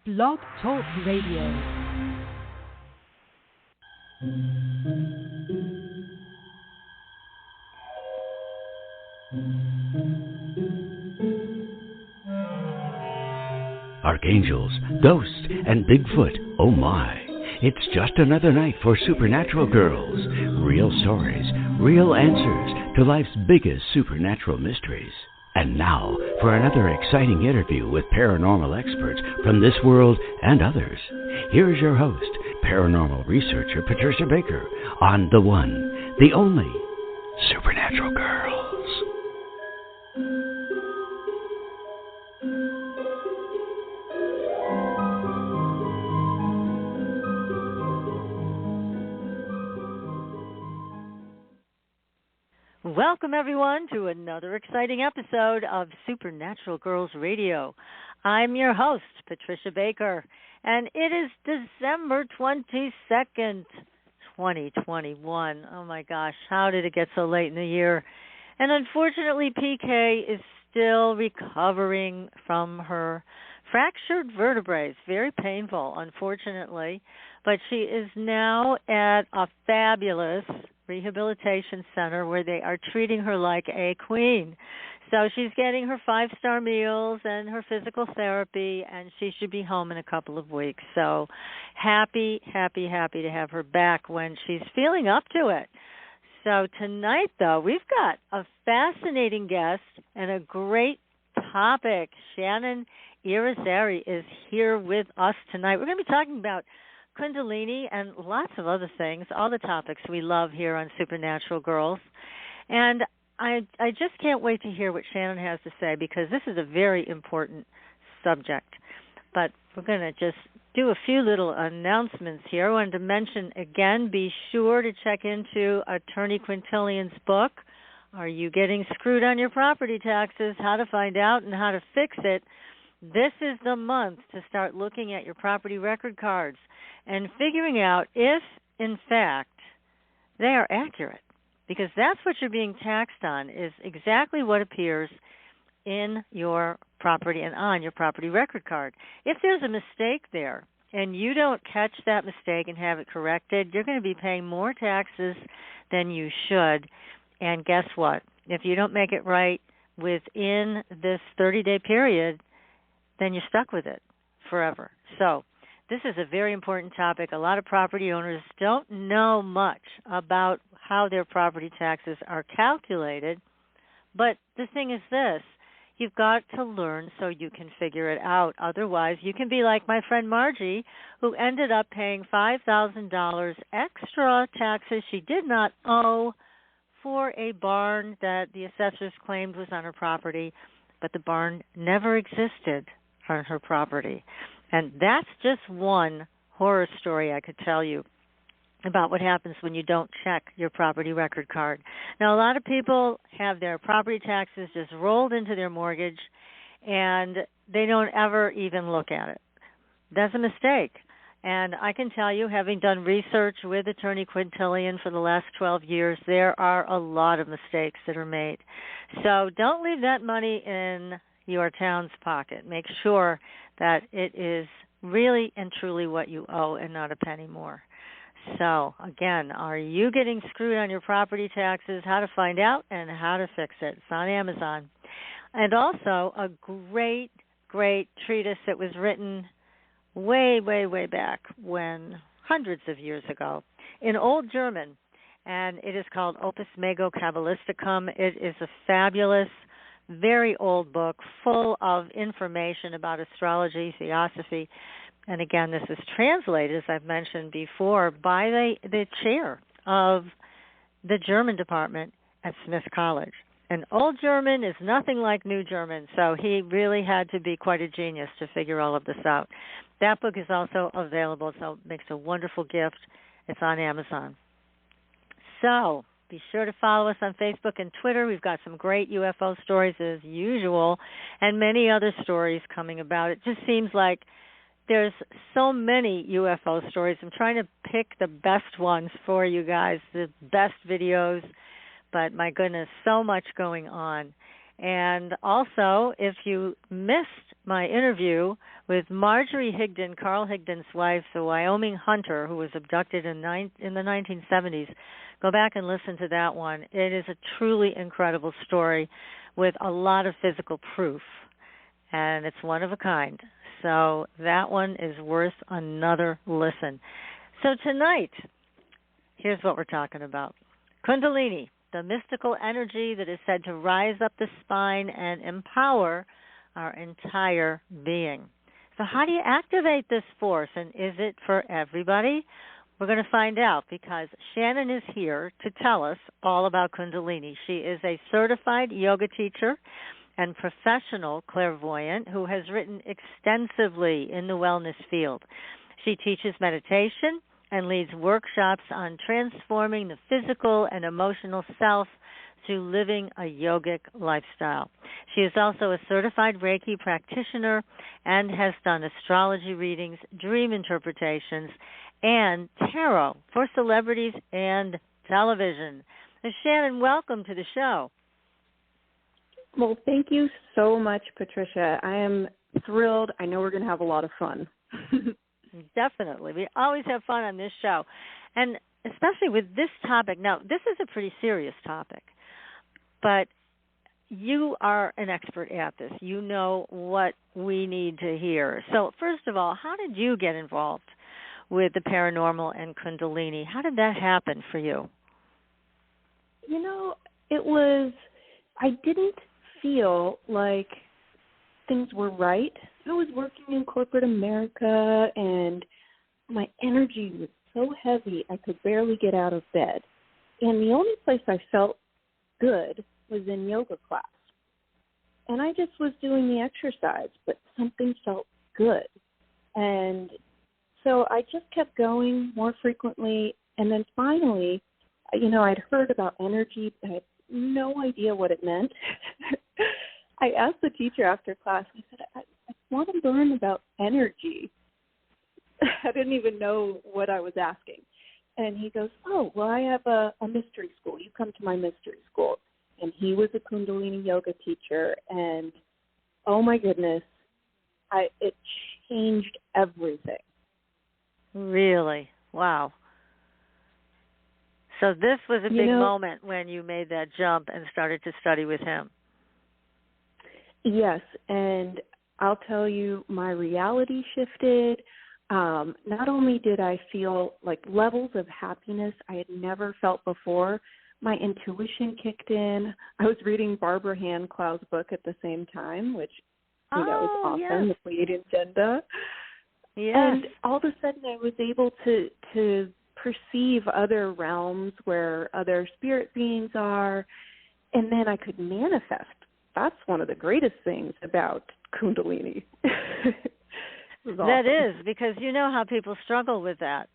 Blog Talk Radio. Archangels, ghosts, and Bigfoot, oh my. It's just another night for Supernatural Girls. Real stories, real answers to life's biggest supernatural mysteries. And now for another exciting interview with paranormal experts from this world and others. Here's your host, paranormal researcher Patricia Baker, on the one, the only Supernatural Girls. Welcome, everyone, to another exciting episode of Supernatural Girls Radio. I'm your host, Patricia Baker, and it is December 22nd, 2021. Oh, my gosh, how did it get so late in the year? And unfortunately, PK is still recovering from her fractured vertebrae. It's very painful, unfortunately, but she is now at a fabulous rehabilitation center where they are treating her like a queen. So she's getting her 5-star meals and her physical therapy, and she should be home in a couple of weeks. So happy to have her back when she's feeling up to it. So tonight, though, we've got a fascinating guest and a great topic. Shannon Yrizarry is here with us tonight. We're going to be talking about Kundalini and lots of other things, all the topics we love here on Supernatural Girls. And I just can't wait to hear what Shannon has to say, because this is a very important subject. But we're going to just do a few little announcements here. I wanted to mention, again, be sure to check into Attorney Quintilian's book, Are You Getting Screwed on Your Property Taxes? How to Find Out and How to Fix It. This is the month to start looking at your property record cards and figuring out if, in fact, they are accurate. Because that's what you're being taxed on, is exactly what appears in your property and on your property record card. If there's a mistake there and you don't catch that mistake and have it corrected, you're going to be paying more taxes than you should. And guess what? If you don't make it right within this 30-day period, then you're stuck with it forever. So this is a very important topic. A lot of property owners don't know much about how their property taxes are calculated. But the thing is this, you've got to learn so you can figure it out. Otherwise, you can be like my friend Margie, who ended up paying $5,000 extra taxes she did not owe for a barn that the assessors claimed was on her property, but the barn never existed on her property. And that's just one horror story I could tell you about what happens when you don't check your property record card. Now, a lot of people have their property taxes just rolled into their mortgage, and they don't ever even look at it. That's a mistake. And I can tell you, having done research with Attorney Quintilian for the last 12 years, there are a lot of mistakes that are made. So don't leave that money in your town's pocket. Make sure that it is really and truly what you owe and not a penny more. So, again, Are You Getting Screwed on Your Property Taxes? How to Find Out and How to Fix It. It's on Amazon. And also a great treatise that was written way back when, hundreds of years ago, in Old German. And it is called Opus Mago Kabbalisticum. It is a fabulous, very old book full of information about astrology, theosophy. And again, this is translated, as I've mentioned before, by the chair of the German department at Smith College. And Old German is nothing like New German, so he really had to be quite a genius to figure all of this out. That book is also available, so it makes a wonderful gift. It's on Amazon. So be sure to follow us on Facebook and Twitter. We've got some great UFO stories as usual, and many other stories coming about. It just seems like there's so many UFO stories. I'm trying to pick the best ones for you guys, the best videos, but my goodness, so much going on. And also, if you missed my interview with Marjorie Higdon, Carl Higdon's wife, the Wyoming hunter who was abducted in the 1970s, go back and listen to that one. It is a truly incredible story with a lot of physical proof, and it's one of a kind. So that one is worth another listen. So tonight, here's what we're talking about. Kundalini, the mystical energy that is said to rise up the spine and empower our entire being. So how do you activate this force, and is it for everybody? We're going to find out because Shannon is here to tell us all about Kundalini. She is a certified yoga teacher and professional clairvoyant who has written extensively in the wellness field. She teaches meditation and leads workshops on transforming the physical and emotional self through living a yogic lifestyle. She is also a certified Reiki practitioner and has done astrology readings, dream interpretations, and tarot for celebrities and television. Shannon, welcome to the show. Well, thank you so much, Patricia. I am thrilled. I know we're going to have a lot of fun. Definitely. We always have fun on this show. And especially with this topic. Now, this is a pretty serious topic, but you are an expert at this. You know what we need to hear. So, first of all, how did you get involved with the paranormal and Kundalini? How did that happen for you? You know, I didn't feel like things were right. I was working in corporate America, and my energy was so heavy I could barely get out of bed. And the only place I felt good was in yoga class. And I just was doing the exercise, but something felt good. And so I just kept going more frequently. And then finally, you know, I'd heard about energy, but I had no idea what it meant. I asked the teacher after class, I said, I want to learn about energy. I didn't even know what I was asking. And he goes, oh, well, I have a mystery school. You come to my mystery school. And he was a Kundalini yoga teacher. And, oh, my goodness, it changed everything. Really? Wow. So this was a big moment when you made that jump and started to study with him. Yes, and I'll tell you, my reality shifted. Not only did I feel like levels of happiness I had never felt before, my intuition kicked in. I was reading Barbara Hand-Clow's book at the same time, which, is awesome, yes. The Pleiadian Agenda. Yes. And all of a sudden I was able to perceive other realms where other spirit beings are, and then I could manifest. That's one of the greatest things about Kundalini. Awesome. That is, because you know how people struggle with that.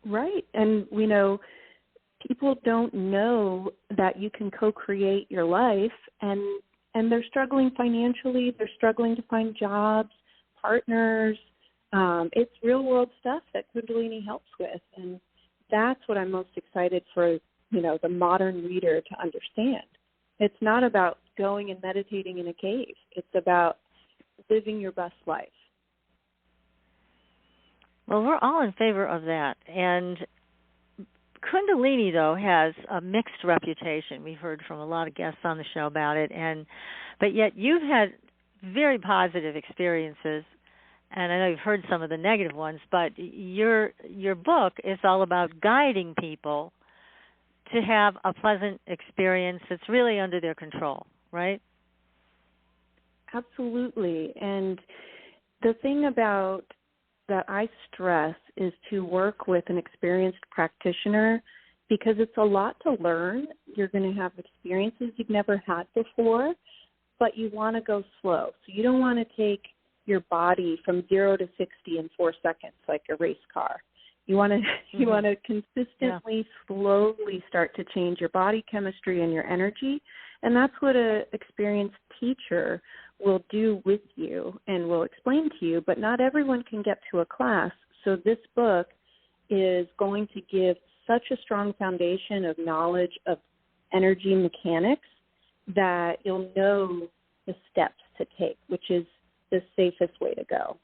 Right. And we know people don't know that you can co-create your life, and they're struggling financially. They're struggling to find jobs, partners. It's real-world stuff that Kundalini helps with, and that's what I'm most excited for, the modern reader to understand. It's not about going and meditating in a cave. It's about living your best life. Well, we're all in favor of that. And Kundalini, though, has a mixed reputation. We've heard from a lot of guests on the show about it, but yet you've had very positive experiences. And I know you've heard some of the negative ones, but your book is all about guiding people to have a pleasant experience that's really under their control, right? Absolutely. And the thing about that I stress is to work with an experienced practitioner, because it's a lot to learn. You're going to have experiences you've never had before, but you want to go slow. So you don't want to take your body from 0 to 60 in 4 seconds like a race car. You want to consistently, slowly start to change your body chemistry and your energy, and that's what an experienced teacher will do with you and will explain to you, but not everyone can get to a class. So this book is going to give such a strong foundation of knowledge of energy mechanics that you'll know the steps to take, which is the safest way to go.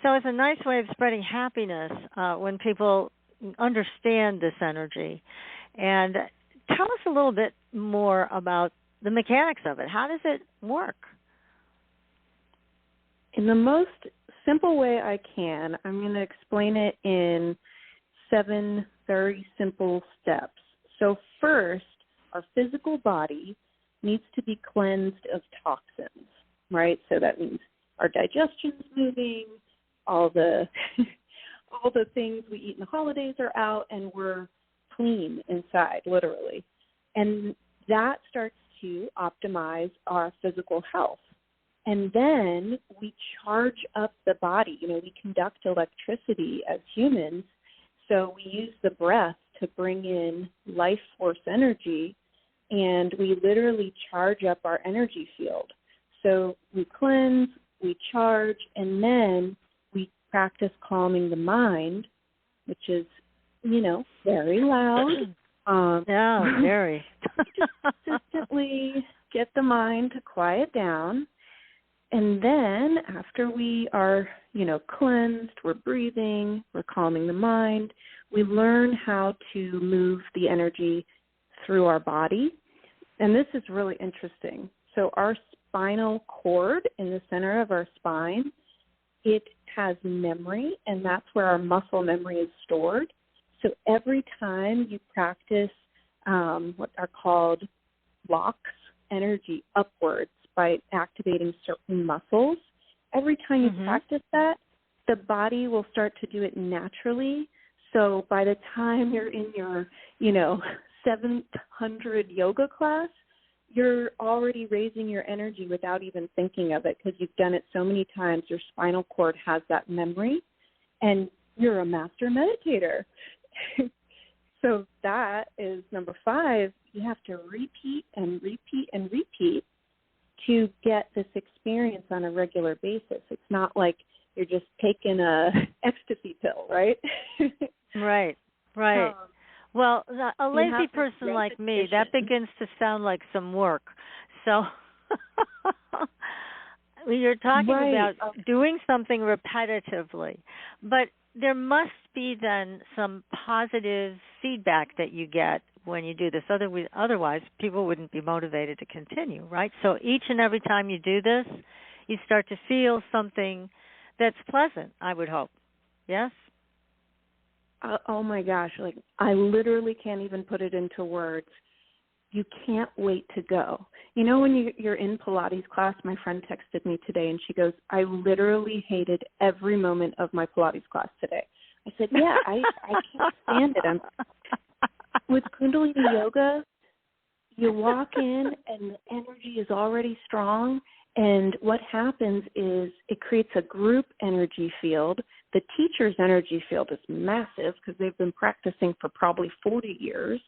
So it's a nice way of spreading happiness when people understand this energy. And tell us a little bit more about the mechanics of it. How does it work? In the most simple way I can, I'm going to explain it in 7 very simple steps. So first, our physical body needs to be cleansed of toxins, right? So that means our digestion's moving, all the things we eat in the holidays are out, and we're clean inside, literally. And that starts to optimize our physical health. And then we charge up the body. We conduct electricity as humans, so we use the breath to bring in life force energy, and we literally charge up our energy field. So we cleanse, we charge, and then we practice calming the mind, which is, very loud. Yeah, very. Consistently get the mind to quiet down. And then after we are, cleansed, we're breathing, we're calming the mind, we learn how to move the energy through our body. And this is really interesting. So our spinal cord in the center of our spine, it has memory, and that's where our muscle memory is stored. So every time you practice what are called locks, energy upwards by activating certain muscles, every time you practice that, the body will start to do it naturally. So by the time you're in your, 700 yoga class, you're already raising your energy without even thinking of it because you've done it so many times. Your spinal cord has that memory, and you're a master meditator. So that is number 5. You have to repeat and repeat and repeat to get this experience on a regular basis. It's not like you're just taking a ecstasy pill, right? Right. Well, a lazy person like me, that begins to sound like some work. So you're talking about doing something repetitively, but there must be then some positive feedback that you get when you do this. Otherwise, people wouldn't be motivated to continue, right? So each and every time you do this, you start to feel something that's pleasant, I would hope. Yes? Oh my gosh, I literally can't even put it into words. You can't wait to go. When you're in Pilates class, my friend texted me today and she goes, I literally hated every moment of my Pilates class today. I said, yeah, I can't stand it. With Kundalini Yoga, you walk in and the energy is already strong. And what happens is it creates a group energy field. The teacher's energy field is massive because they've been practicing for probably 40 years.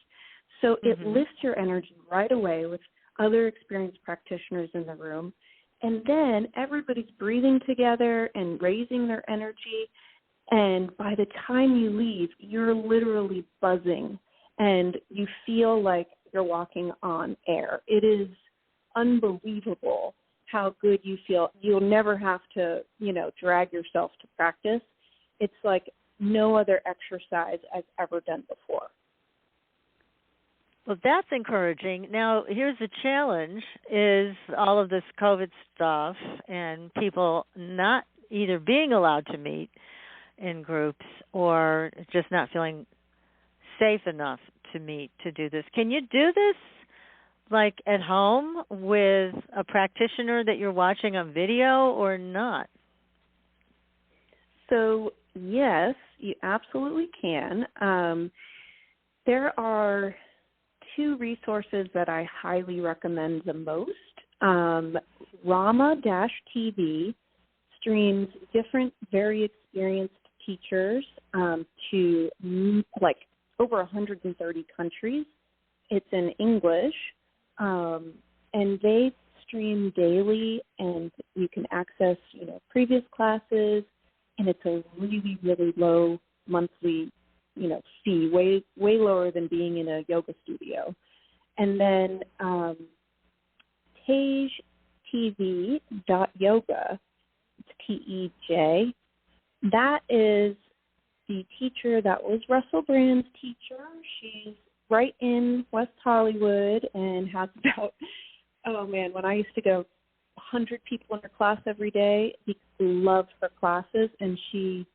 So it lifts your energy right away with other experienced practitioners in the room. And then everybody's breathing together and raising their energy. And by the time you leave, you're literally buzzing and you feel like you're walking on air. It is unbelievable how good you feel. You'll never have to, drag yourself to practice. It's like no other exercise I've ever done before. Well, that's encouraging. Now, here's the challenge is all of this COVID stuff and people not either being allowed to meet in groups or just not feeling safe enough to meet to do this. Can you do this like at home with a practitioner that you're watching on video or not? So, yes, you absolutely can. There are 2 resources that I highly recommend the most. Rama-TV streams different, very experienced teachers to over 130 countries. It's in English, and they stream daily, and you can access, previous classes, and it's a really, really low monthly, fee, way lower than being in a yoga studio. And then TejTV.yoga. It's TEJ. That is the teacher that was Russell Brand's teacher. She's right in West Hollywood and has about, when I used to go, 100 people in her class every day. He loved her classes, and she's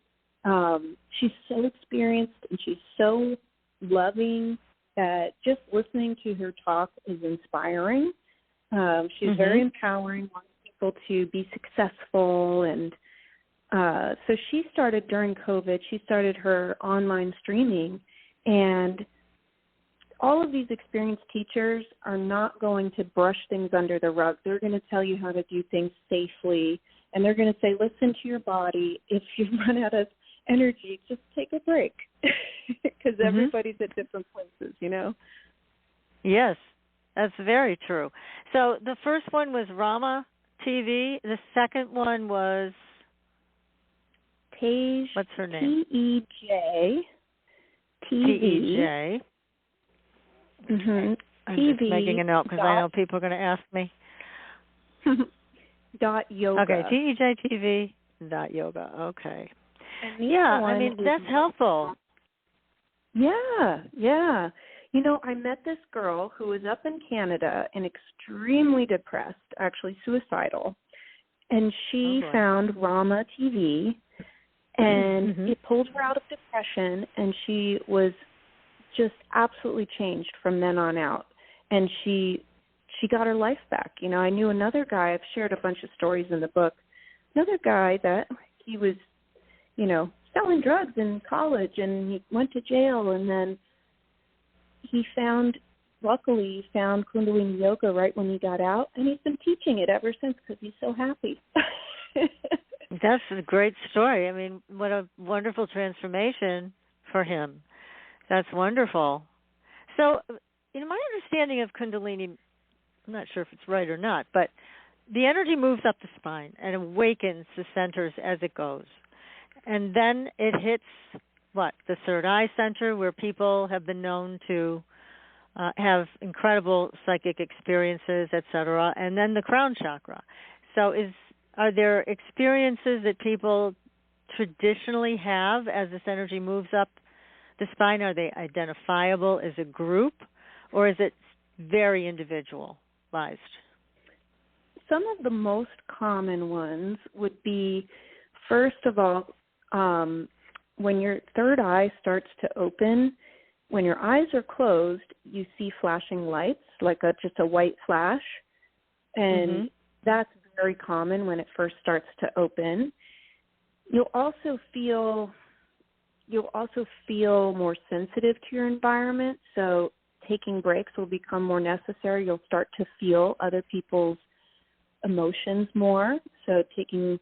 so experienced and she's so loving that just listening to her talk is inspiring. She's very empowering, wants people to be successful, and so she started during COVID. She started her online streaming, and all of these experienced teachers are not going to brush things under the rug. They're going to tell you how to do things safely, and they're going to say, listen to your body. If you run out of energy, just take a break, because everybody's at different places, you know? Yes, that's very true. So the first one was Rama TV. The second one was... Tej, what's her name? TEJ. TEJ. Mm-hmm. I'm just making a note because I know people are going to ask me. .yoga. Okay, TEJTV.yoga. Okay. Yeah, I mean, that's helpful. Yeah. You know, I met this girl who was up in Canada and extremely depressed, actually suicidal, and she found Rama TV, and it pulled her out of depression, and she was just absolutely changed from then on out. And she got her life back. You know, I knew another guy, I've shared a bunch of stories in the book, another guy that he was, you know, selling drugs in college, and he went to jail, and then he luckily found Kundalini Yoga right when he got out, and he's been teaching it ever since because he's so happy. That's a great story. I mean, what a wonderful transformation for him. That's wonderful. So, you know, my understanding of Kundalini, I'm not sure if it's right or not, but the energy moves up the spine and awakens the centers as it goes. And then it hits, the third eye center, where people have been known to have incredible psychic experiences, etc., and then the crown chakra. So are there experiences that people traditionally have as this energy moves up the spine? Are they identifiable as a group, or is it very individualized? Some of the most common ones would be, first of all, when your third eye starts to open, when your eyes are closed, you see flashing lights, like just a white flash, and that's very common when it first starts to open. You'll also feel more sensitive to your environment, so taking breaks will become more necessary. You'll start to feel other people's emotions more, so taking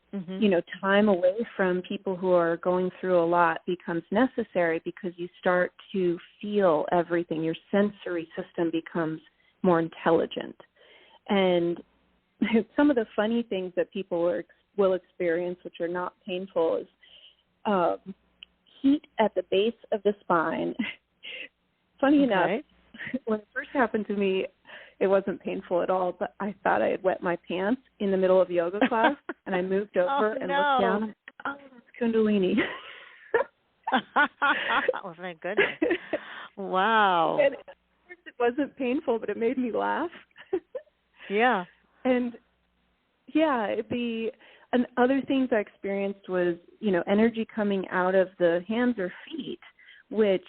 time away from people who are going through a lot becomes necessary, because you start to feel everything. Your sensory system becomes more intelligent. And some of the funny things that people will experience, which are not painful, is heat at the base of the spine. Funny enough, when it first happened to me, it wasn't painful at all, but I thought I had wet my pants in the middle of yoga class, and I moved over and looked down, and that's Kundalini. Oh, thank goodness. Wow. And at first it wasn't painful, but it made me laugh. Yeah. And, and other things I experienced was, energy coming out of the hands or feet, which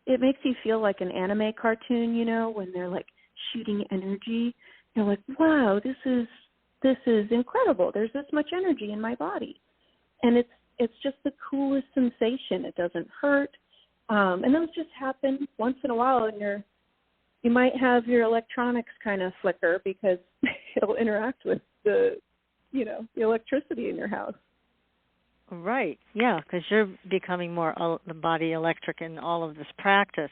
it makes you feel like an anime cartoon, when they're like shooting energy. You're like, wow, this is incredible. There's this much energy in my body. And it's just the coolest sensation. It doesn't hurt. And those just happen once in a while, and you might have your electronics kind of flicker because it'll interact with the electricity in your house. Right, yeah, because you're becoming more the body electric in all of this practice.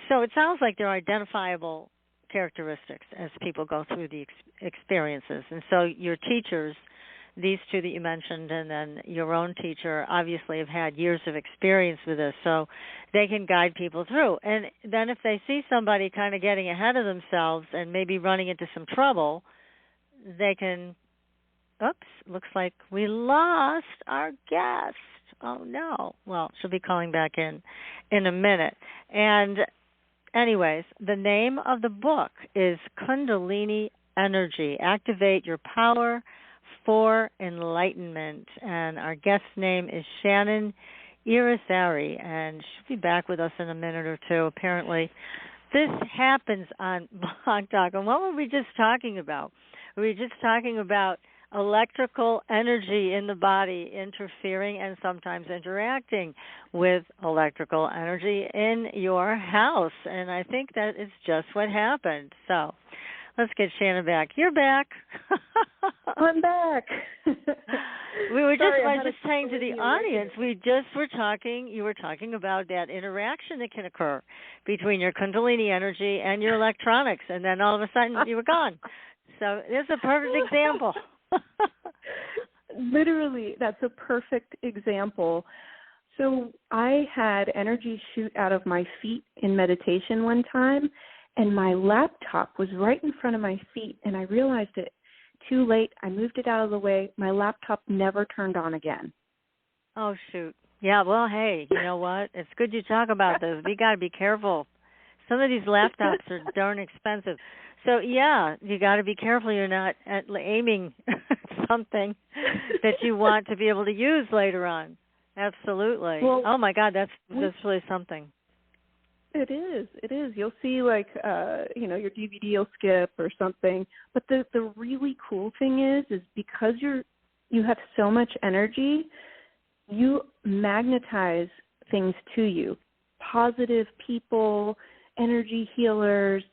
So it sounds like there are identifiable characteristics as people go through the experiences. And so your teachers, these two that you mentioned, and then your own teacher, obviously have had years of experience with this, so they can guide people through. And then if they see somebody kind of getting ahead of themselves and maybe running into some trouble, they can, oops, looks like we lost our guest. Oh, no. Well, she'll be calling back in a minute. And anyways, the name of the book is Kundalini Energy, Activate Your Power for Enlightenment. And our guest's name is Shannon Yrizarry, and she'll be back with us in a minute or two, apparently. This happens on Blog Talk. And what were we just talking about? We were just talking about electrical energy in the body interfering and sometimes interacting with electrical energy in your house. And I think that is just what happened. So let's get Shannon back. You're back. I'm back. We were just, I was just saying to the audience, you were talking about that interaction that can occur between your Kundalini energy and your electronics, and then all of a sudden you were gone. So this is a perfect example. Literally, that's a perfect example. So I had energy shoot out of my feet in meditation one time, and my laptop was right in front of my feet, and I realized it too late. I moved it out of the way. My laptop never turned on again. Oh, shoot. Yeah, well, hey, you know what? It's good you talk about this. We got to be careful. Some of these laptops are darn expensive. So, yeah, you got to be careful you're not aiming something that you want to be able to use later on. Absolutely. Well, oh, my God, that's really something. It is. You'll see, like, your DVD will skip or something. But the really cool thing is because you have so much energy, you magnetize things to you. Positive people, energy healers,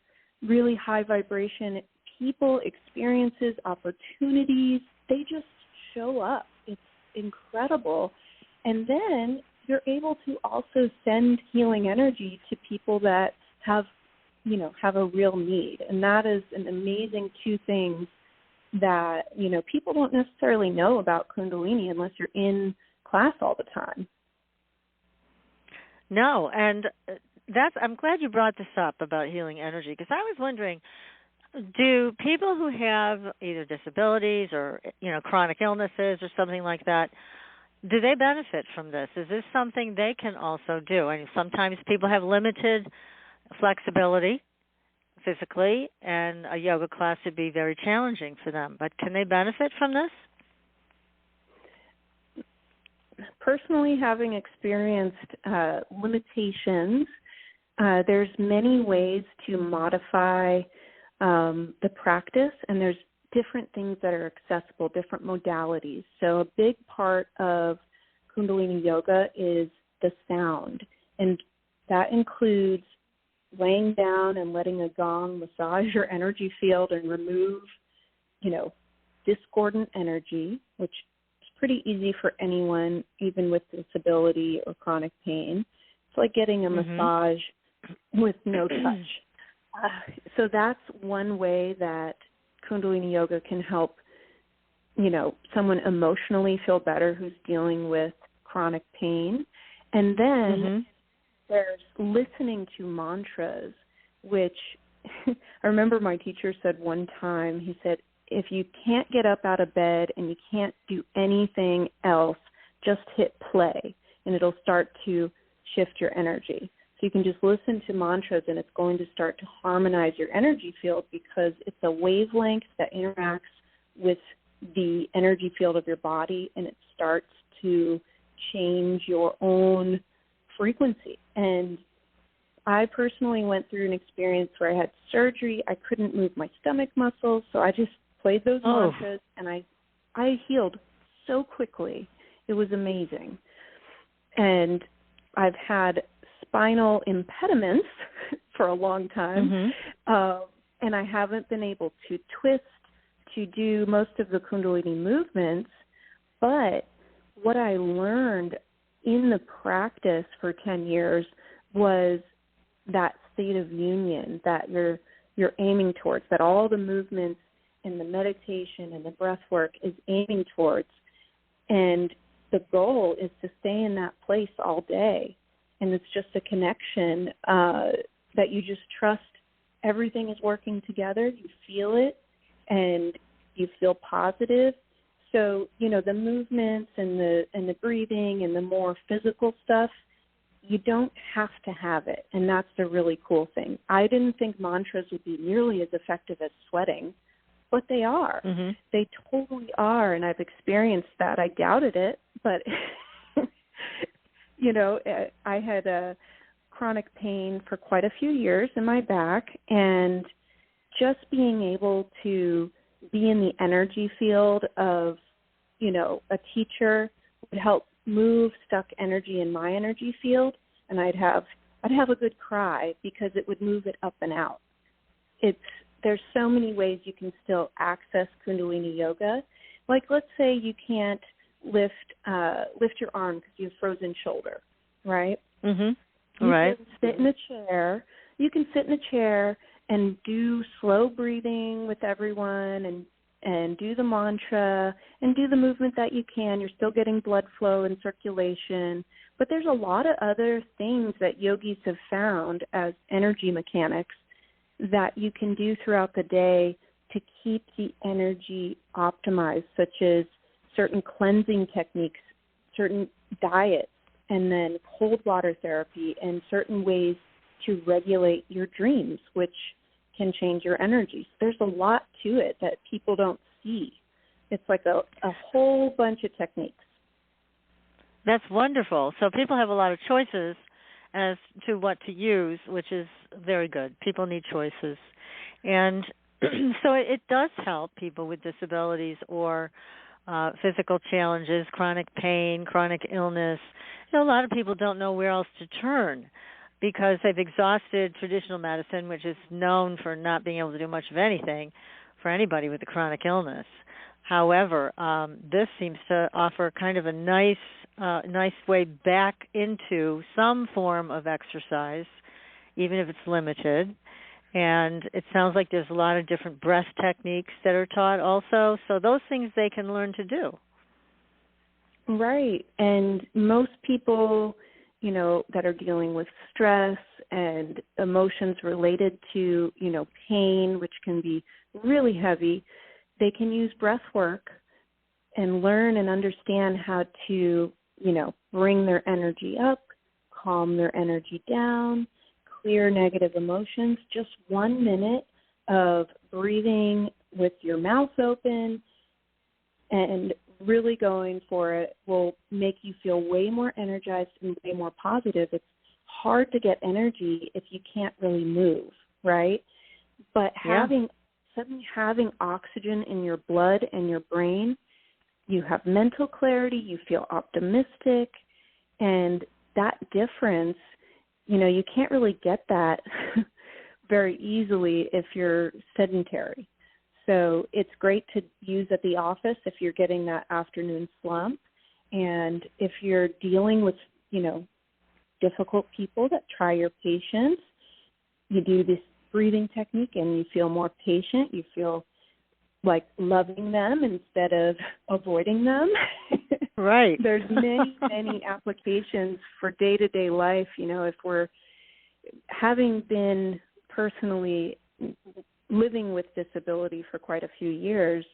really high vibration people, experiences, opportunities. They just show up. It's incredible. And then you're able to also send healing energy to people that have a real need. And that is an amazing two things that, people don't necessarily know about Kundalini unless you're in class all the time. No, and I'm glad you brought this up about healing energy, because I was wondering, do people who have either disabilities or, chronic illnesses or something like that, do they benefit from this? Is this something they can also do? I mean, sometimes people have limited flexibility physically, and a yoga class would be very challenging for them. But can they benefit from this? Personally, having experienced limitations, there's many ways to modify the practice, and there's different things that are accessible, different modalities. So a big part of Kundalini Yoga is the sound, and that includes laying down and letting a gong massage your energy field and remove, discordant energy, which is pretty easy for anyone, even with disability or chronic pain. It's like getting a massage with no touch. So that's one way that Kundalini Yoga can help, someone emotionally feel better who's dealing with chronic pain. And then there's listening to mantras, which I remember my teacher said one time, he said, if you can't get up out of bed and you can't do anything else, just hit play and it'll start to shift your energy. So you can just listen to mantras and it's going to start to harmonize your energy field because it's a wavelength that interacts with the energy field of your body, and it starts to change your own frequency. And I personally went through an experience where I had surgery. I couldn't move my stomach muscles, so I just played those mantras, and I healed so quickly. It was amazing. And I've had spinal impediments for a long time, and I haven't been able to twist, to do most of the Kundalini movements, but what I learned in the practice for 10 years was that state of union that you're aiming towards, that all the movements and the meditation and the breath work is aiming towards. And the goal is to stay in that place all day. And it's just a connection that you just trust everything is working together. You feel it, and You feel positive. So, the movements and the breathing and the more physical stuff, you don't have to have it. And that's the really cool thing. I didn't think mantras would be nearly as effective as sweating, but they are. Mm-hmm. They totally are. And I've experienced that. I doubted it, but, I had a chronic pain for quite a few years in my back, and just being able to be in the energy field of, a teacher would help move stuck energy in my energy field, and I'd have a good cry because it would move it up and out. There's so many ways you can still access Kundalini yoga. Like, let's say you can't lift your arm because you have frozen shoulder, right? Mm-hmm. You right. can sit in a chair. You can sit in a chair and do slow breathing with everyone and do the mantra and do the movement that you can. You're still getting blood flow and circulation. But there's a lot of other things that yogis have found as energy mechanics that you can do throughout the day to keep the energy optimized, such as certain cleansing techniques, certain diets, and then cold water therapy, and certain ways to regulate your dreams, which can change your energy. So there's a lot to it that people don't see. It's like a whole bunch of techniques. That's wonderful. So people have a lot of choices as to what to use, which is very good. People need choices. And so it does help people with disabilities or physical challenges, chronic pain, chronic illness. A lot of people don't know where else to turn because they've exhausted traditional medicine, which is known for not being able to do much of anything for anybody with a chronic illness. However, this seems to offer kind of a nice way back into some form of exercise, even if it's limited. And it sounds like there's a lot of different breath techniques that are taught also. So those things they can learn to do. Right. And most people, that are dealing with stress and emotions related to, pain, which can be really heavy, they can use breath work and learn and understand how to, bring their energy up, calm their energy down, clear negative emotions. Just 1 minute of breathing with your mouth open and really going for it will make you feel way more energized and way more positive. It's hard to get energy if you can't really move, right? But having oxygen in your blood and your brain, you have mental clarity, you feel optimistic, and that difference, you can't really get that very easily if you're sedentary. So it's great to use at the office if you're getting that afternoon slump. And if you're dealing with, difficult people that try your patience, you do this breathing technique and you feel more patient. You feel like loving them instead of avoiding them. Right. There's many applications for day-to-day life. If we're having been personally living with disability for quite a few years,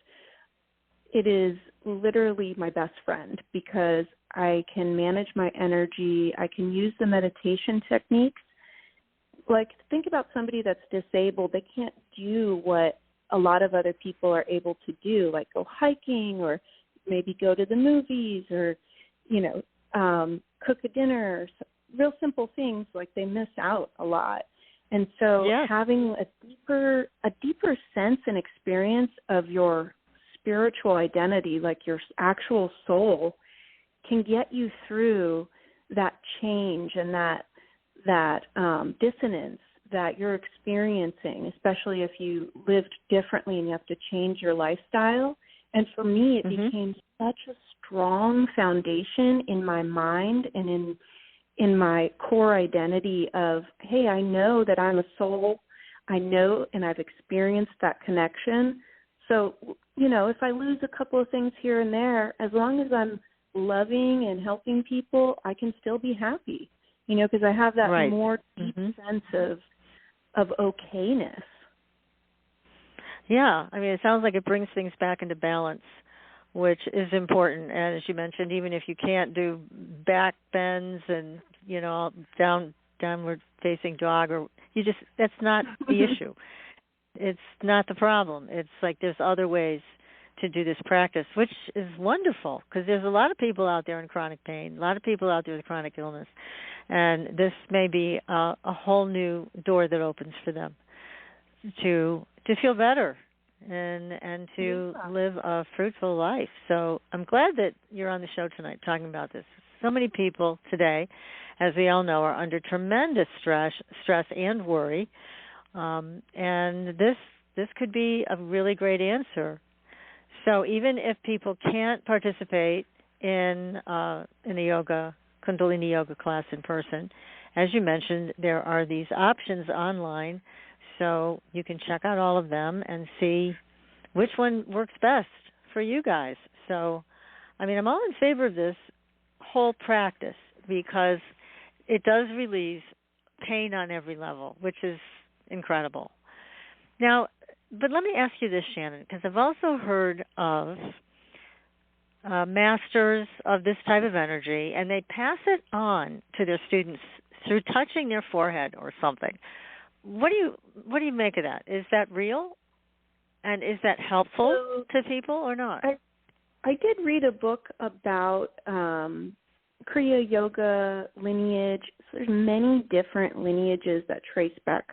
it is literally my best friend because I can manage my energy. I can use the meditation techniques. Like, think about somebody that's disabled. They can't do what a lot of other people are able to do, like go hiking or maybe go to the movies or, cook a dinner, real simple things. Like, they miss out a lot. And so having a deeper sense and experience of your spiritual identity, like your actual soul, can get you through that change and that dissonance that you're experiencing, especially if you lived differently and you have to change your lifestyle. And for me, it became such a strong foundation in my mind and in my core identity of, hey, I know that I'm a soul. I know and I've experienced that connection. So, if I lose a couple of things here and there, as long as I'm loving and helping people, I can still be happy, because I have that more deep sense of okayness. Yeah, I mean, it sounds like it brings things back into balance, which is important. And as you mentioned, even if you can't do back bends and, downward facing dog, or that's not the issue. It's not the problem. It's like there's other ways to do this practice, which is wonderful because there's a lot of people out there in chronic pain, a lot of people out there with chronic illness, and this may be a whole new door that opens for them to feel better and to live a fruitful life. So I'm glad that you're on the show tonight talking about this. So many people today, as we all know, are under tremendous stress and worry, and this could be a really great answer. So even if people can't participate in a yoga, Kundalini yoga class in person, as you mentioned, there are these options online, so you can check out all of them and see which one works best for you guys. So, I mean, I'm all in favor of this whole practice because it does relieve pain on every level, which is incredible. Now, but let me ask you this, Shannon, because I've also heard of masters of this type of energy, and they pass it on to their students through touching their forehead or something. What do you make of that? Is that real? And is that helpful to people or not? I did read a book about Kriya Yoga lineage. So there's many different lineages that trace back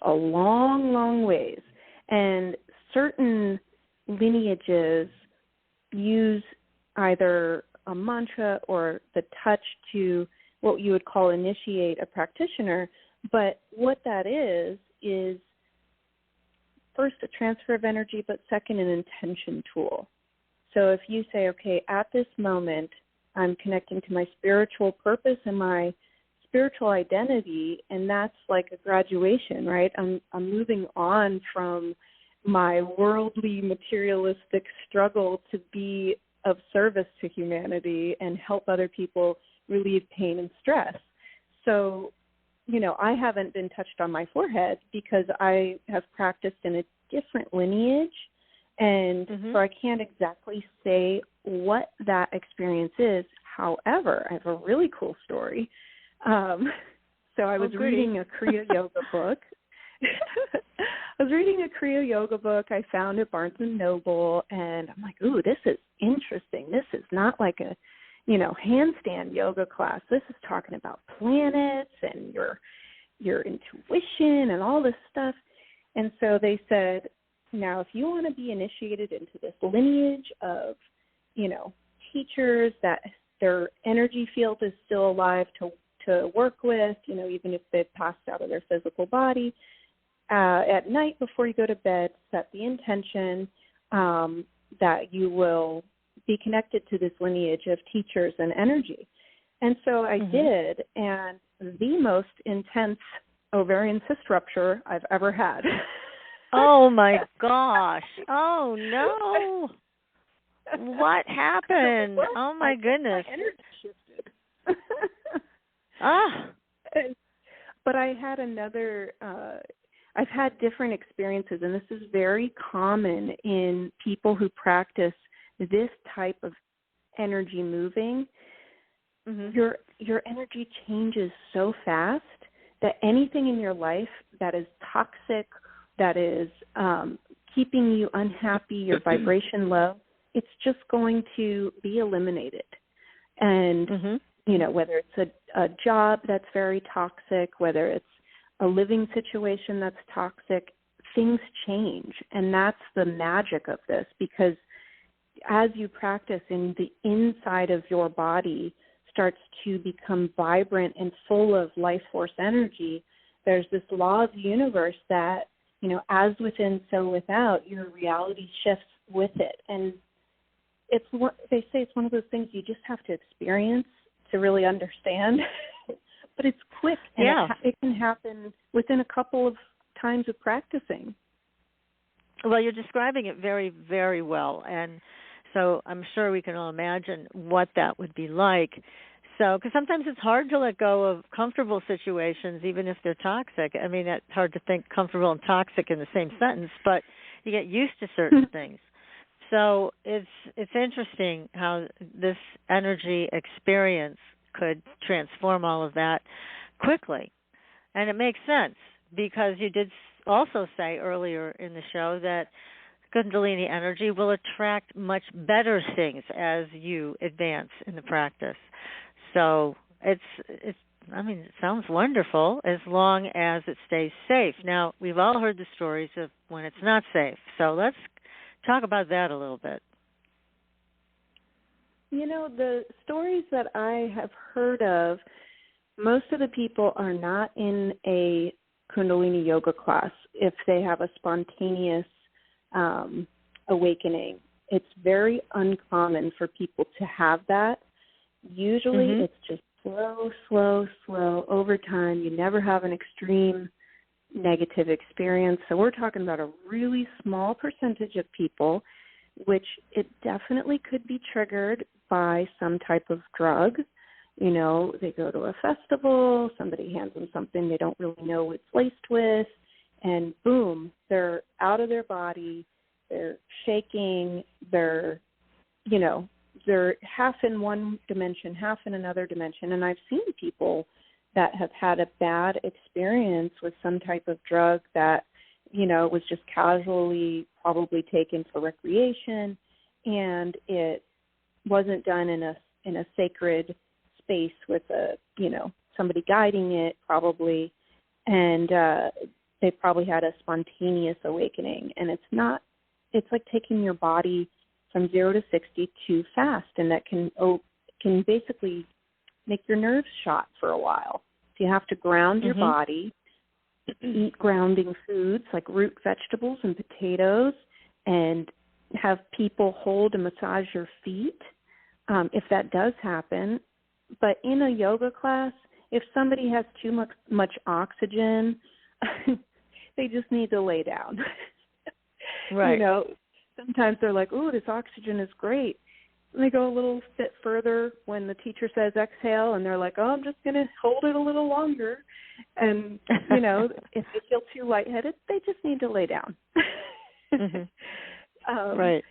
a long, long ways. And certain lineages use either a mantra or the touch to what you would call initiate a practitioner. But what that is first a transfer of energy, but second an intention tool. So if you say, okay, at this moment, I'm connecting to my spiritual purpose and my spiritual identity, and that's like a graduation, right? I'm moving on from my worldly, materialistic struggle to be of service to humanity and help other people relieve pain and stress. So, I haven't been touched on my forehead because I have practiced in a different lineage, and so I can't exactly say what that experience is. However, I have a really cool story. So I was reading a Kriya Yoga book. I found at Barnes & Noble, and I'm like, ooh, this is interesting. This is not like a, handstand yoga class. This is talking about planets and your intuition and all this stuff. And so they said, now, if you want to be initiated into this lineage of, teachers that their energy field is still alive to work with, even if they've passed out of their physical body, at night before you go to bed, set the intention that you will be connected to this lineage of teachers and energy. And so I did, and the most intense ovarian cyst rupture I've ever had. Oh, my gosh. Oh, no. What happened? Oh, my goodness. My energy shifted. But I had I've had different experiences, and this is very common in people who practice this type of energy moving. Your energy changes so fast that anything in your life that is toxic, that is keeping you unhappy, your vibration low, it's just going to be eliminated. And, whether it's a job that's very toxic, whether it's a living situation that's toxic, things change. And that's the magic of this, because as you practice in the inside of your body starts to become vibrant and full of life force energy, there's this law of the universe that, as within, so without, your reality shifts with it. And they say it's one of those things you just have to experience to really understand. But it's quick, and it can happen within a couple of times of practicing. Well, you're describing it very, very well, and so I'm sure we can all imagine what that would be like. So, because sometimes it's hard to let go of comfortable situations, even if they're toxic. I mean, it's hard to think comfortable and toxic in the same sentence, but You get used to certain things. So it's interesting how this energy experience could transform all of that quickly. And it makes sense because you did also say earlier in the show that Kundalini energy will attract much better things as you advance in the practice. So it sounds wonderful as long as it stays safe. Now, we've all heard the stories of when it's not safe. So let's talk about that a little bit. You know, the stories that I have heard of, most of the people are not in a Kundalini yoga class if they have a spontaneous awakening. It's very uncommon for people to have that. Usually it's just slow over time. You never have an extreme negative experience. So we're talking about a really small percentage of people, which it definitely could be triggered by some type of drug. You know, they go to a festival, somebody hands them something they don't really know what it's laced with, and boom, they're out of their body, they're shaking, they're half in one dimension, half in another dimension. And I've seen people that have had a bad experience with some type of drug that, you know, was just casually probably taken for recreation, and it wasn't done in a sacred space with somebody guiding it probably, and they probably had a spontaneous awakening. And it's like taking your body from 0 to 60 too fast, and that can basically make your nerves shot for a while. So you have to ground your body, eat grounding foods like root vegetables and potatoes, and have people hold and massage your feet if that does happen. But in a yoga class, if somebody has too much oxygen, they just need to lay down. Right. You know, sometimes they're like, "Ooh, this oxygen is great." And they go a little bit further when the teacher says exhale, and they're like, "Oh, I'm just going to hold it a little longer." And, you know, if they feel too lightheaded, they just need to lay down. Right.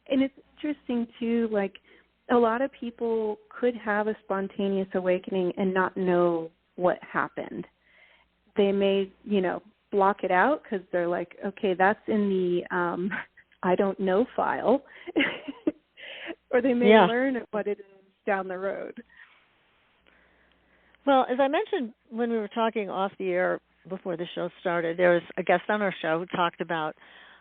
And it's interesting, too, like a lot of people could have a spontaneous awakening and not know what happened. They may, you know, block it out because they're like, okay, that's in the I don't know file. Or they may learn what it is down the road. Well, as I mentioned when we were talking off the air before the show started, there was a guest on our show who talked about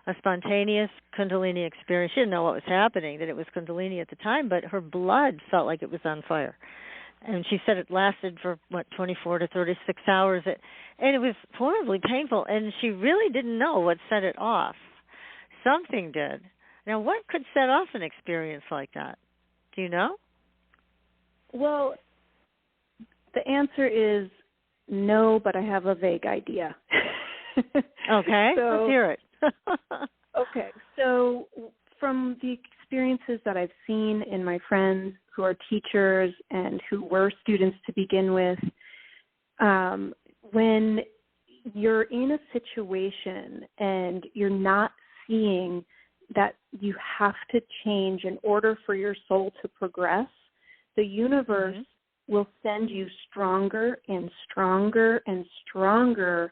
a spontaneous Kundalini experience. She didn't know what was happening, that it was Kundalini at the time, but her blood felt like it was on fire. And she said it lasted for, 24 to 36 hours. And it was horribly painful, and she really didn't know what set it off. Something did. Now, what could set off an experience like that? Do you know? Well, the answer is no, but I have a vague idea. Okay, let's hear it. Okay, so from the experiences that I've seen in my friends who are teachers and who were students to begin with, when you're in a situation and you're not seeing that you have to change in order for your soul to progress, the universe will send you stronger and stronger and stronger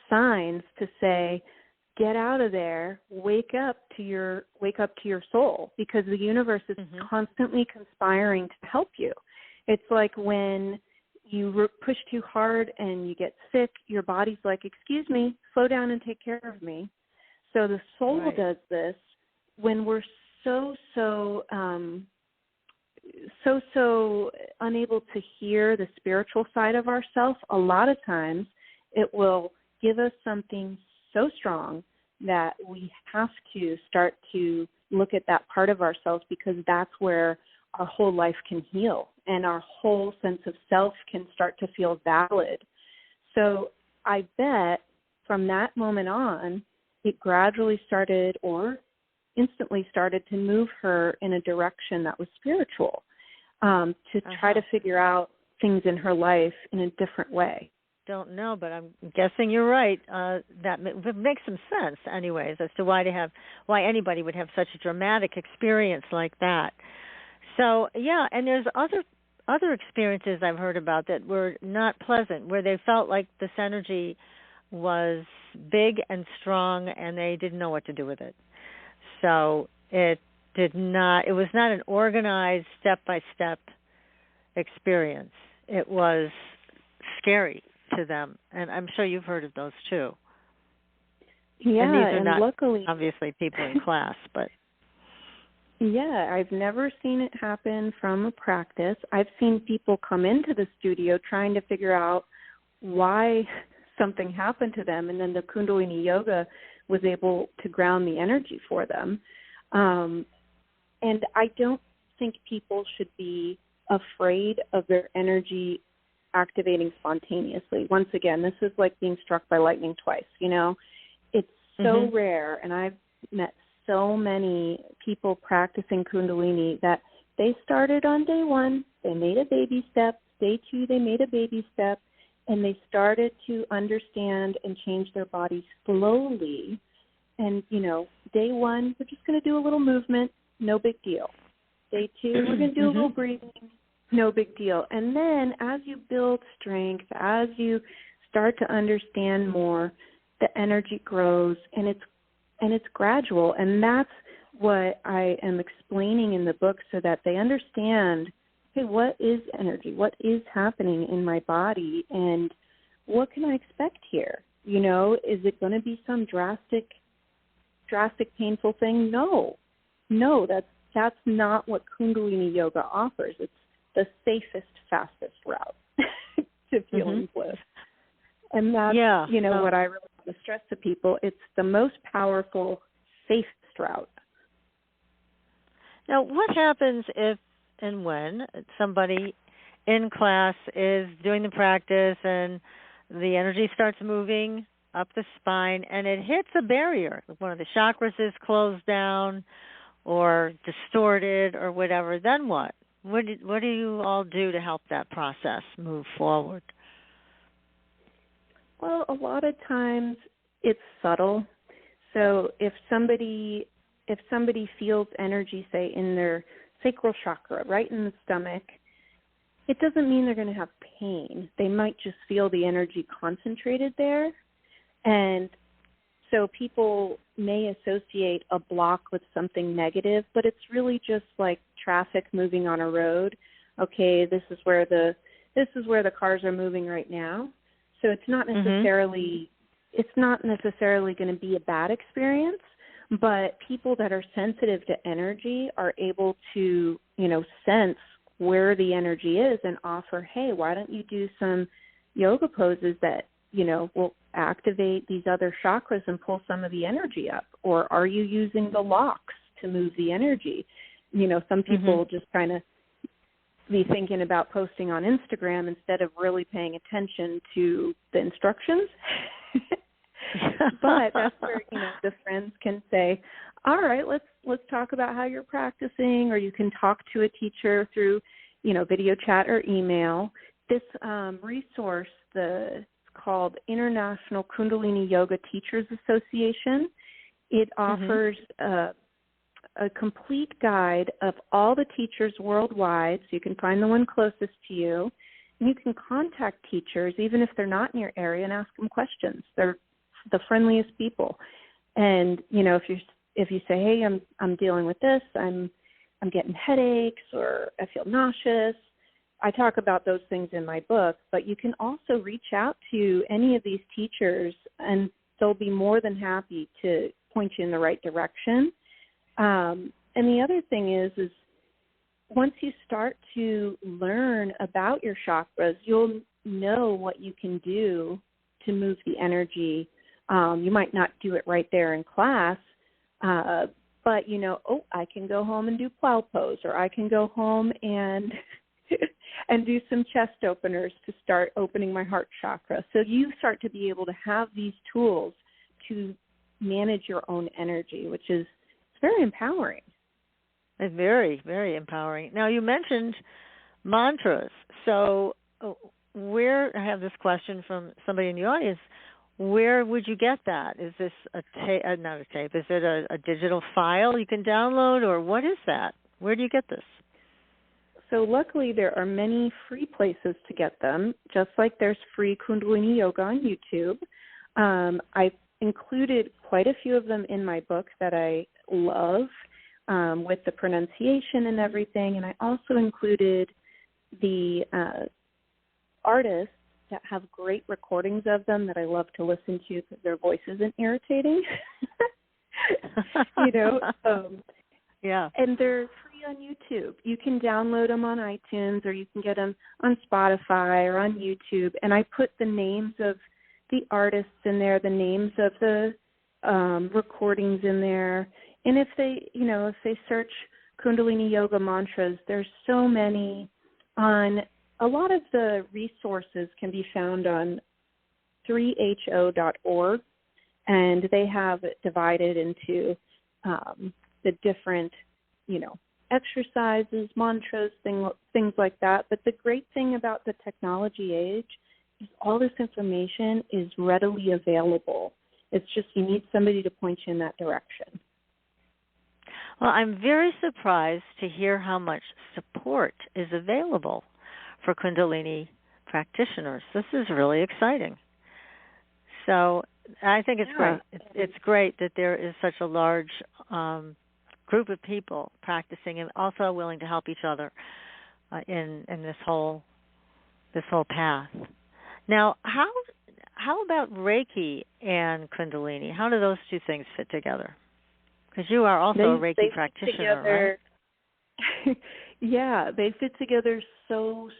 signs to say, get out of there, wake up to your soul, because the universe is constantly conspiring to help you. It's like when you push too hard and you get sick, your body's like, excuse me, slow down and take care of me. So the soul does this when we're so unable to hear the spiritual side of ourselves. A lot of times it will give us something so strong that we have to start to look at that part of ourselves, because that's where our whole life can heal and our whole sense of self can start to feel valid. So I bet from that moment on, it gradually started or instantly started to move her in a direction that was spiritual, to try to figure out things in her life in a different way. don't know, but I'm guessing you're right. That makes some sense, anyways, as to why anybody would have such a dramatic experience like that. So yeah, and there's other experiences I've heard about that were not pleasant, where they felt like this energy was big and strong, and they didn't know what to do with it. So it was not an organized step-by-step experience. It was scary to them, and I'm sure you've heard of those too. Yeah, and these are not luckily, obviously people in class, but yeah, I've never seen it happen from a practice. I've seen people come into the studio trying to figure out why something happened to them, and then the Kundalini Yoga was able to ground the energy for them. And I don't think people should be afraid of their energy activating spontaneously. Once again, this is like being struck by lightning twice, you know. It's so rare, and I've met so many people practicing Kundalini that they started on day 1, they made a baby step, day 2 they made a baby step, and they started to understand and change their body slowly. And, you know, day 1, we're just going to do a little movement, no big deal. Day 2, we're going to do a little breathing, no big deal. And then as you build strength, as you start to understand more, the energy grows, and it's gradual. And that's what I am explaining in the book, so that they understand, hey, what is energy? What is happening in my body? And what can I expect here? You know, is it going to be some drastic, painful thing? No, that's not what Kundalini Yoga offers. It's the safest, fastest route to feeling bliss. And that's, what I really want to stress to people. It's the most powerful, safest route. Now, what happens if and when somebody in class is doing the practice and the energy starts moving up the spine and it hits a barrier? One of the chakras is closed down or distorted or whatever. Then what? What do you all do to help that process move forward? Well, a lot of times it's subtle. So if somebody feels energy, say, in their sacral chakra, right in the stomach, it doesn't mean they're going to have pain. They might just feel the energy concentrated there. And so people may associate a block with something negative, but it's really just like traffic moving on a road. Okay, this is where the cars are moving right now. So it's not necessarily going to be a bad experience, but people that are sensitive to energy are able to, sense where the energy is and offer, hey, why don't you do some yoga poses that, will activate these other chakras and pull some of the energy up? Or are you using the locks to move the energy? Some people just kind of be thinking about posting on Instagram instead of really paying attention to the instructions. But that's where, the friends can say, all right, let's talk about how you're practicing, or you can talk to a teacher through, video chat or email. This resource, it's called International Kundalini Yoga Teachers Association. It offers a complete guide of all the teachers worldwide, so you can find the one closest to you. And you can contact teachers, even if they're not in your area, and ask them questions. They're the friendliest people. And, if you say, hey, I'm dealing with this, I'm getting headaches, or I feel nauseous, I talk about those things in my book, but you can also reach out to any of these teachers, and they'll be more than happy to point you in the right direction. And the other thing is once you start to learn about your chakras, you'll know what you can do to move the energy. You might not do it right there in class, but I can go home and do plow pose, or I can go home and and do some chest openers to start opening my heart chakra. So you start to be able to have these tools to manage your own energy, which is very empowering. It's very, very empowering. Now, you mentioned mantras. So where, I have this question from somebody in the audience, where would you get that? Is this not a tape, is it a digital file you can download, or what is that? Where do you get this? So luckily there are many free places to get them, just like there's free Kundalini Yoga on YouTube. I've included quite a few of them in my book that I love, with the pronunciation and everything, and I also included the artists that have great recordings of them that I love to listen to because their voice isn't irritating. Yeah. And they're free on YouTube. You can download them on iTunes, or you can get them on Spotify or on YouTube. And I put the names of the artists in there, the names of the recordings in there. And if they search Kundalini Yoga mantras, there's so many on. A lot of the resources can be found on 3ho.org, and they have it divided into the different, exercises, mantras, things like that. But the great thing about the technology age is all this information is readily available. It's just you need somebody to point you in that direction. Well, I'm very surprised to hear how much support is available for Kundalini practitioners. This is really exciting. So I think it's great. It's great that there is such a large group of people practicing and also willing to help each other in this whole path. Now, how about Reiki and Kundalini? How do those two things fit together? Because you are also a Reiki practitioner, right? Yeah, they fit together so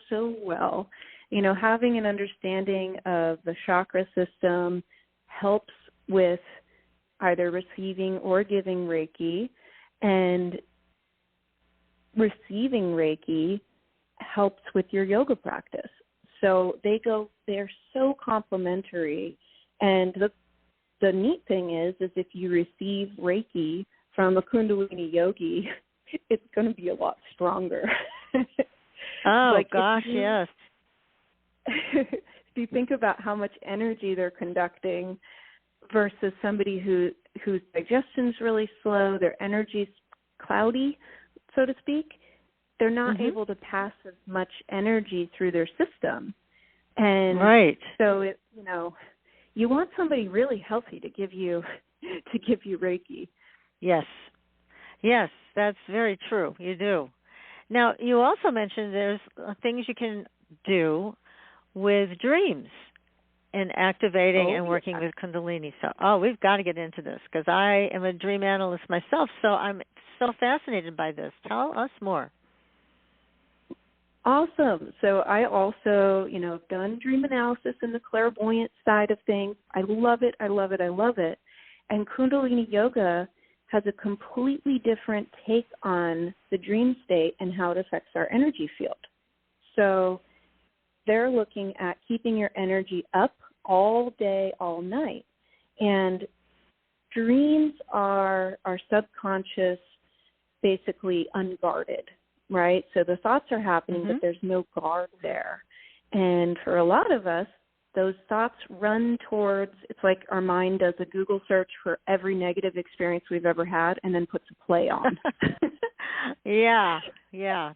well. Having an understanding of the chakra system helps with either receiving or giving Reiki, and receiving Reiki helps with your yoga practice. So they're so complementary. And the neat thing is if you receive Reiki from a Kundalini yogi, it's going to be a lot stronger. Oh, gosh, yes. If you think about how much energy they're conducting versus somebody whose digestion's really slow, their energy's cloudy, so to speak, they're not able to pass as much energy through their system. And right. So you want somebody really healthy to give you Reiki. Yes, that's very true. You do. Now, you also mentioned there's things you can do with dreams and activating and working with Kundalini. So, we've got to get into this because I am a dream analyst myself, so I'm so fascinated by this. Tell us more. Awesome. So I also, have done dream analysis in the clairvoyant side of things. I love it. And Kundalini Yoga has a completely different take on the dream state and how it affects our energy field. So they're looking at keeping your energy up all day, all night. And dreams are our subconscious basically unguarded, right? So the thoughts are happening, but there's no guard there. And for a lot of us, those thoughts run towards, it's like our mind does a Google search for every negative experience we've ever had and then puts a play on. Yeah,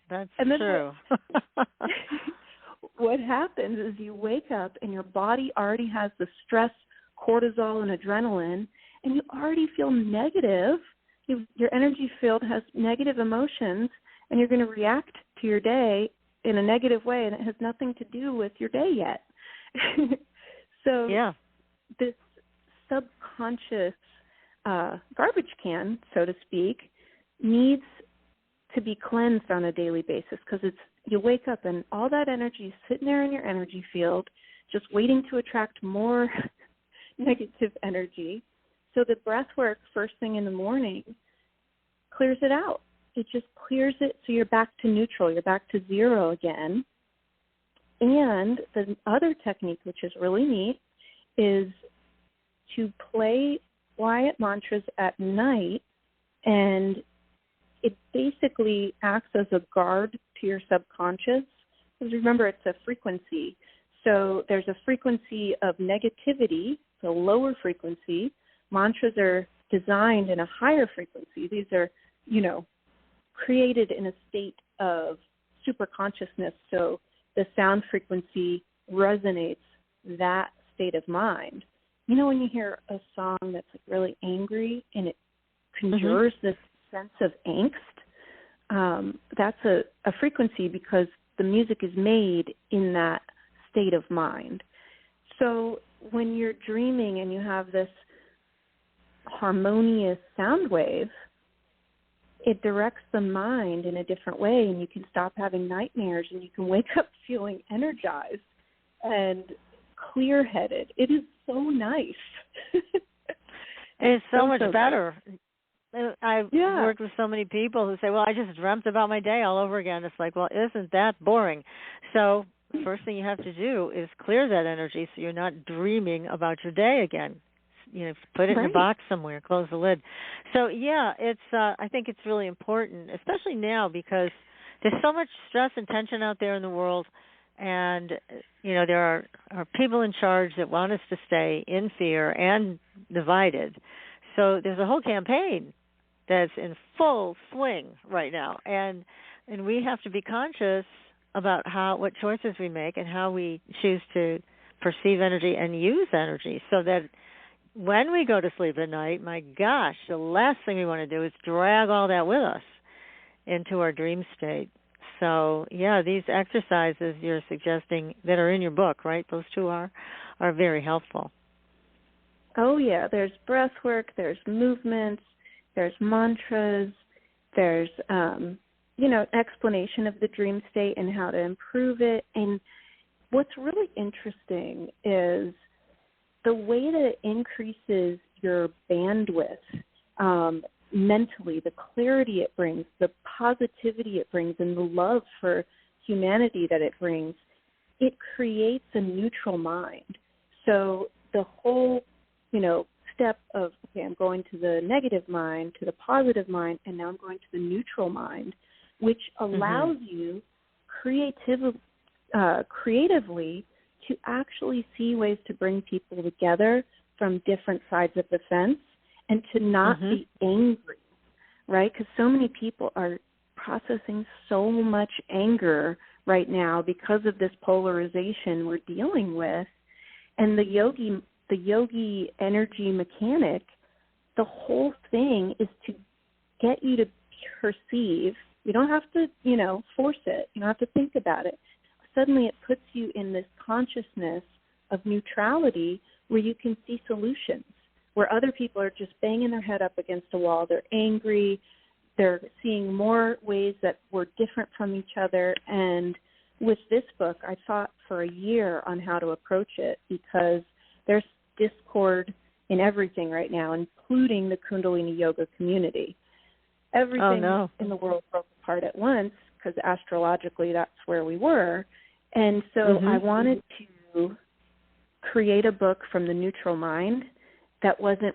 that's true. What happens is you wake up and your body already has the stress, cortisol, and adrenaline, and you already feel negative. Your energy field has negative emotions, and you're going to react to your day in a negative way, and it has nothing to do with your day yet. So this subconscious garbage can, so to speak, needs to be cleansed on a daily basis because you wake up and all that energy is sitting there in your energy field just waiting to attract more negative energy. So the breath work first thing in the morning clears it out. It just clears it so you're back to neutral. You're back to zero again. And the other technique, which is really neat, is to play quiet mantras at night, and it basically acts as a guard to your subconscious. Because remember, it's a frequency. So there's a frequency of negativity, so lower frequency. Mantras are designed in a higher frequency. These are, created in a state of super consciousness, so the sound frequency resonates that state of mind. When you hear a song that's like really angry and it conjures this sense of angst, that's a frequency because the music is made in that state of mind. So when you're dreaming and you have this harmonious sound wave, it directs the mind in a different way, and you can stop having nightmares, and you can wake up feeling energized and clear-headed. It is so nice. It's so much better. I've worked with so many people who say, well, I just dreamt about my day all over again. It's like, well, isn't that boring? So the first thing you have to do is clear that energy so you're not dreaming about your day again. Put it in a box somewhere, close the lid. So, it's. I think it's really important, especially now because there's so much stress and tension out there in the world, and, there are people in charge that want us to stay in fear and divided. So there's a whole campaign that's in full swing right now, and we have to be conscious about what choices we make and how we choose to perceive energy and use energy so that when we go to sleep at night, my gosh, the last thing we want to do is drag all that with us into our dream state. So, these exercises you're suggesting that are in your book, right? Those two are very helpful. Oh, yeah. There's breath work, there's movements, there's mantras, there's, explanation of the dream state and how to improve it. And what's really interesting is the way that it increases your bandwidth mentally, the clarity it brings, the positivity it brings, and the love for humanity that it brings, it creates a neutral mind. So the whole, step of, okay, I'm going to the negative mind, to the positive mind, and now I'm going to the neutral mind, which allows you creatively to actually see ways to bring people together from different sides of the fence and to not be angry, right? Because so many people are processing so much anger right now because of this polarization we're dealing with. And the yogi energy mechanic, the whole thing is to get you to perceive. You don't have to, force it. You don't have to think about it. Suddenly it puts you in this consciousness of neutrality where you can see solutions, where other people are just banging their head up against a wall. They're angry. They're seeing more ways that we're different from each other. And with this book, I thought for a year on how to approach it because there's discord in everything right now, including the Kundalini Yoga community. Everything in the world broke apart at once because astrologically that's where we were. And so I wanted to create a book from the neutral mind that wasn't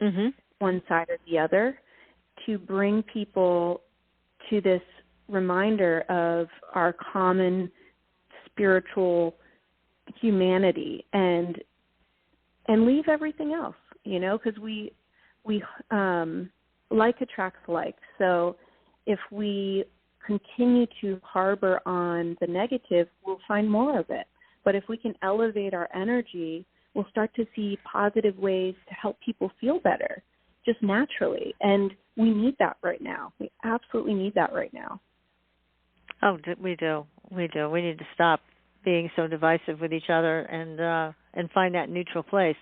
one side or the other, to bring people to this reminder of our common spiritual humanity and leave everything else, because we like attracts like. So if we continue to harbor on the negative, we'll find more of it. But if we can elevate our energy, we'll start to see positive ways to help people feel better, just naturally. And we need that right now. We absolutely need that right now. Oh, we do. We do. We need to stop being so divisive with each other and find that neutral place.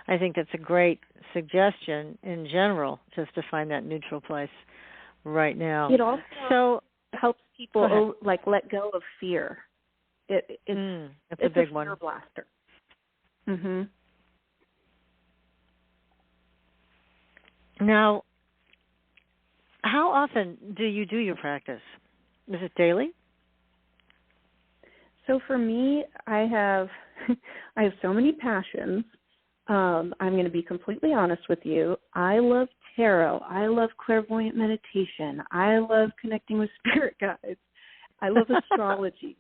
I think that's a great suggestion in general, just to find that neutral place right now. It also helps people let go of fear. It's a big fear one. Blaster. Now, how often do you do your practice? Is it daily? So for me, I have so many passions. I'm going to be completely honest with you. I love tarot. I love clairvoyant meditation. I love connecting with spirit guides. I love astrology.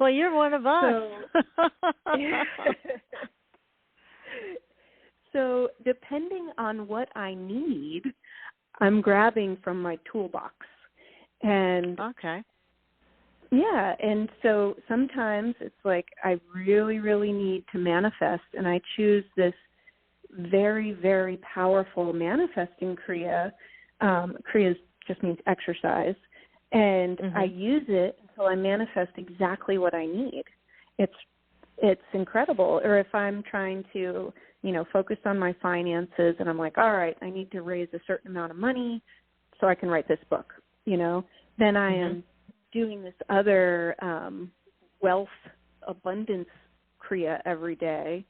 Well, you're one of us. So depending on what I need, I'm grabbing from my toolbox. And okay. Yeah, and so sometimes it's like I really, really need to manifest, and I choose this very, very powerful manifesting Kriya. Kriya just means exercise, and I use it until I manifest exactly what I need. It's incredible. Or if I'm trying to, focus on my finances, and I'm like, all right, I need to raise a certain amount of money so I can write this book, then I am doing this other wealth abundance Kriya every day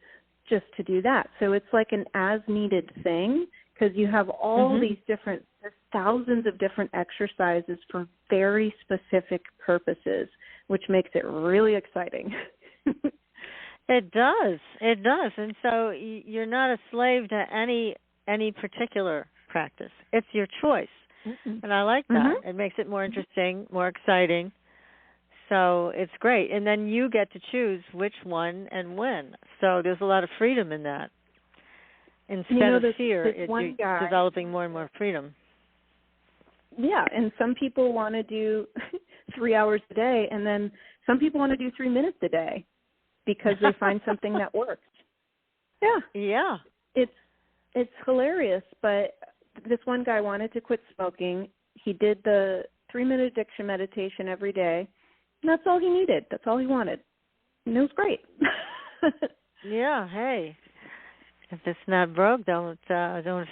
just to do that. So it's like an as-needed thing because you have all these different, there's thousands of different exercises for very specific purposes, which makes it really exciting. It does. It does. And so you're not a slave to any particular practice. It's your choice. And I like that. It makes it more interesting, more exciting. So it's great. And then you get to choose which one and when. So there's a lot of freedom in that. Instead of fear, you're developing more and more freedom. Yeah, and some people want to do 3 hours a day, and then some people want to do 3 minutes a day because they find something that works. Yeah. Yeah. It's hilarious, but this one guy wanted to quit smoking. He did the 3-minute addiction meditation every day. And that's all he needed. That's all he wanted. And it was great. Yeah, hey. If it's not broke, don't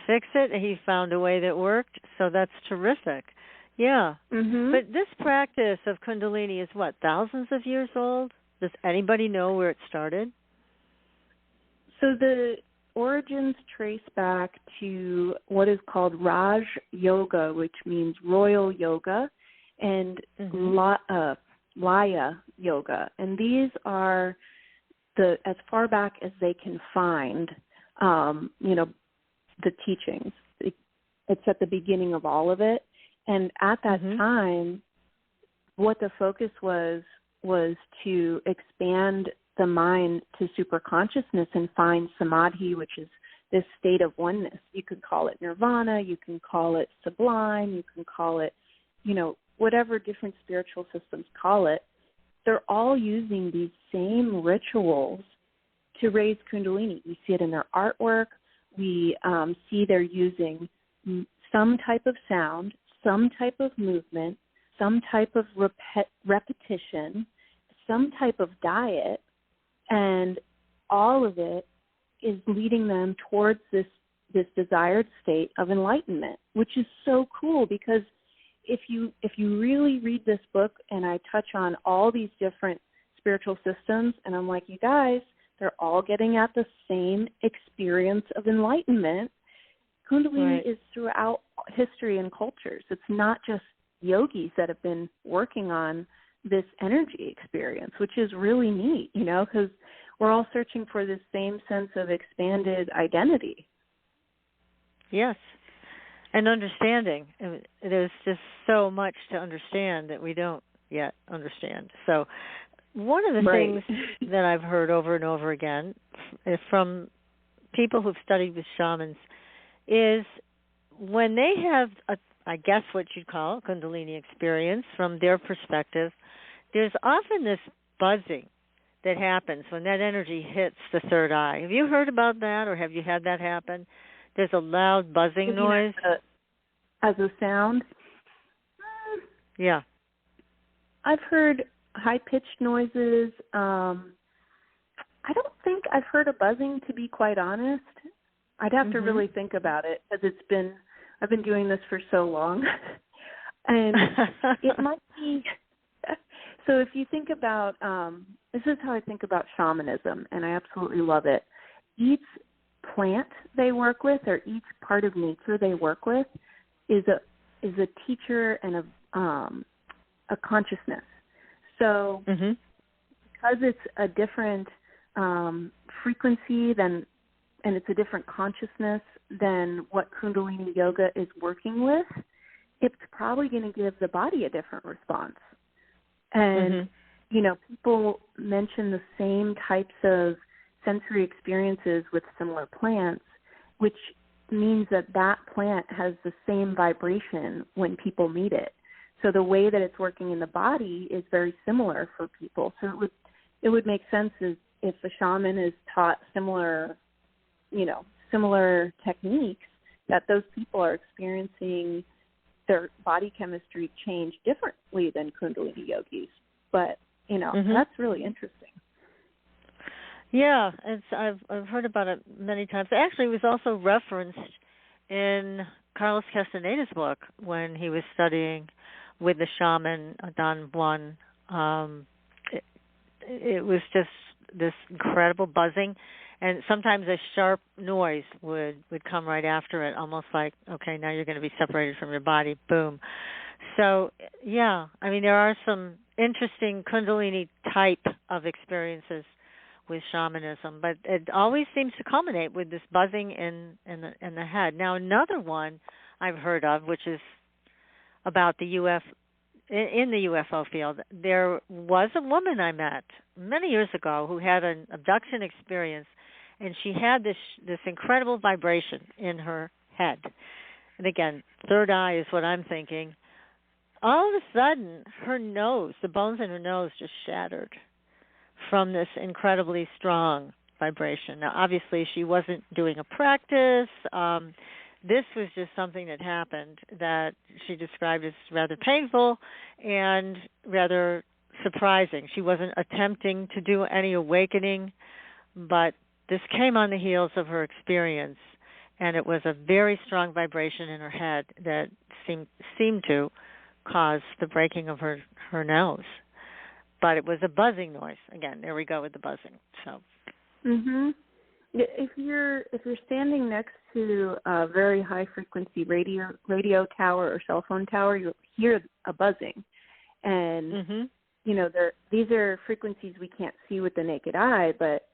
fix it. He found a way that worked, so that's terrific. Yeah. But this practice of Kundalini is what, thousands of years old? Does anybody know where it started? So the origins trace back to what is called Raj Yoga, which means royal yoga, and Laya Yoga. And these are as far back as they can find, the teachings. It's at the beginning of all of it. And at that time, what the focus was to expand the mind to superconsciousness and find samadhi, which is this state of oneness. You could call it nirvana, you can call it sublime, you can call it, whatever different spiritual systems call it. They're all using these same rituals to raise Kundalini. We see it in their artwork. We see they're using some type of sound, some type of movement, some type of repetition, some type of diet, and all of it is leading them towards this desired state of enlightenment, which is so cool because if you really read this book, and I touch on all these different spiritual systems, and I'm like, you guys, they're all getting at the same experience of enlightenment. Kundalini is throughout history and cultures. It's not just yogis that have been working on this energy experience, which is really neat, because we're all searching for this same sense of expanded identity. Yes. And understanding. There's just so much to understand that we don't yet understand. So one of the things that I've heard over and over again from people who've studied with shamans is when they have, I guess what you'd call a Kundalini experience from their perspective, there's often this buzzing that happens when that energy hits the third eye. Have you heard about that, or have you had that happen? There's a loud buzzing noise. As a sound? Yeah. I've heard high-pitched noises. I don't think I've heard a buzzing, to be quite honest. I'd have to really think about it because I've been doing this for so long. And it might be, so if you think about, this is how I think about shamanism, and I absolutely love it. Each plant they work with, or each part of nature they work with, is a teacher and a consciousness. So because it's a different frequency and it's a different consciousness than what Kundalini Yoga is working with, it's probably going to give the body a different response. And people mention the same types of sensory experiences with similar plants, which means that that plant has the same vibration when people meet it. So the way that it's working in the body is very similar for people. So it would make sense if a shaman is taught similar techniques, that those people are experiencing their body chemistry change differently than Kundalini yogis. But, that's really interesting. Yeah, I've heard about it many times. Actually, it was also referenced in Carlos Castaneda's book when he was studying with the shaman Don Juan. It was just this incredible buzzing, and sometimes a sharp noise would come right after it, almost like, okay, now you're going to be separated from your body, boom. So, yeah, I mean, there are some interesting Kundalini type of experiences with shamanism, but it always seems to culminate with this buzzing in the head. Now, another one I've heard of, which is about the in the UFO field. There was a woman I met many years ago who had an abduction experience, and she had this incredible vibration in her head. And again, third eye is what I'm thinking. All of a sudden, her nose, the bones in her nose just shattered from this incredibly strong vibration. Now, obviously, she wasn't doing a practice. This was just something that happened that she described as rather painful and rather surprising. She wasn't attempting to do any awakening, but this came on the heels of her experience, and it was a very strong vibration in her head that seemed to cause the breaking of her nose. But it was a buzzing noise. Again, there we go with the buzzing. So. Mhm. If you're standing next to a very high frequency radio tower or cell phone tower, you'll hear a buzzing, and these are frequencies we can't see with the naked eye, but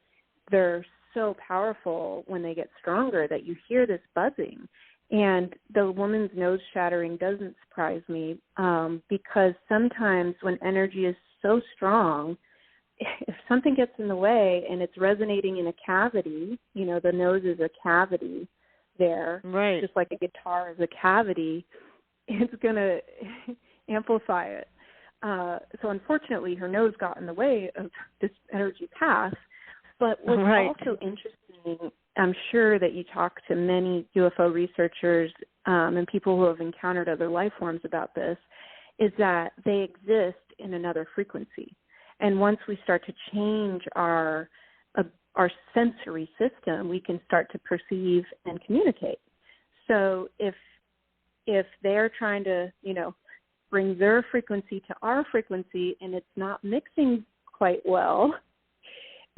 they're so powerful when they get stronger that you hear this buzzing. And the woman's nose shattering doesn't surprise me because sometimes when energy is so strong, if something gets in the way and it's resonating in a cavity, the nose is a cavity there, right, just like a guitar is a cavity, it's going to amplify it. So unfortunately, her nose got in the way of this energy path. But what's also interesting, I'm sure that you talk to many UFO researchers and people who have encountered other life forms about this, is that they exist in another frequency. And once we start to change our sensory system, we can start to perceive and communicate. So if they're trying to, bring their frequency to our frequency and it's not mixing quite well,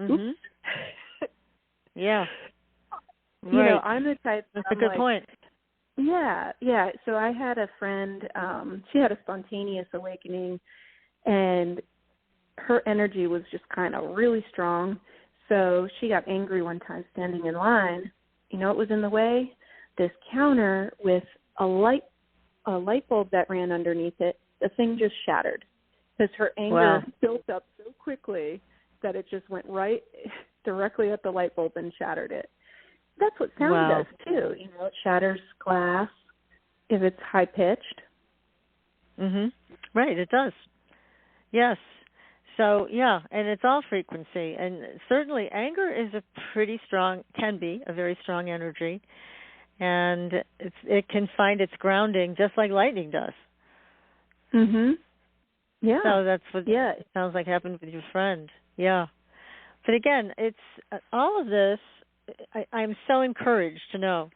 oops. Yeah. Right. I'm the type that's a good point. Yeah. So I had a friend, she had a spontaneous awakening, and her energy was just kind of really strong. So she got angry one time standing in line. You know what was in the way? This counter with a light bulb that ran underneath it. The thing just shattered because her anger built up so quickly that it just went right directly at the light bulb and shattered it. That's what sound does too. It shatters glass if it's high pitched. Mhm. Right, it does. Yes. So, yeah, and it's all frequency. And certainly anger is can be a very strong energy. And it can find its grounding just like lightning does. Mhm. Yeah. So that's what it sounds like happened with your friend. Yeah. But again, it's all of this, I'm so encouraged to know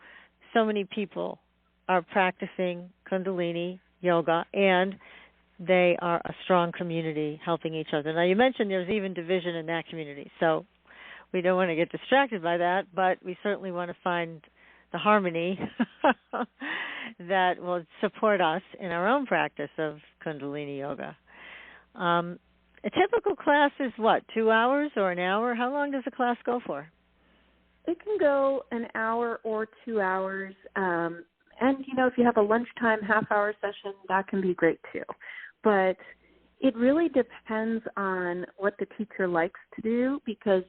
so many people are practicing Kundalini yoga, and they are a strong community helping each other. Now, you mentioned there's even division in that community, so we don't want to get distracted by that, but we certainly want to find the harmony that will support us in our own practice of Kundalini yoga. A typical class is what, 2 hours or an hour? How long does a class go for? It can go an hour or 2 hours. And, if you have a lunchtime half-hour session, that can be great too. But It really depends on what the teacher likes to do, because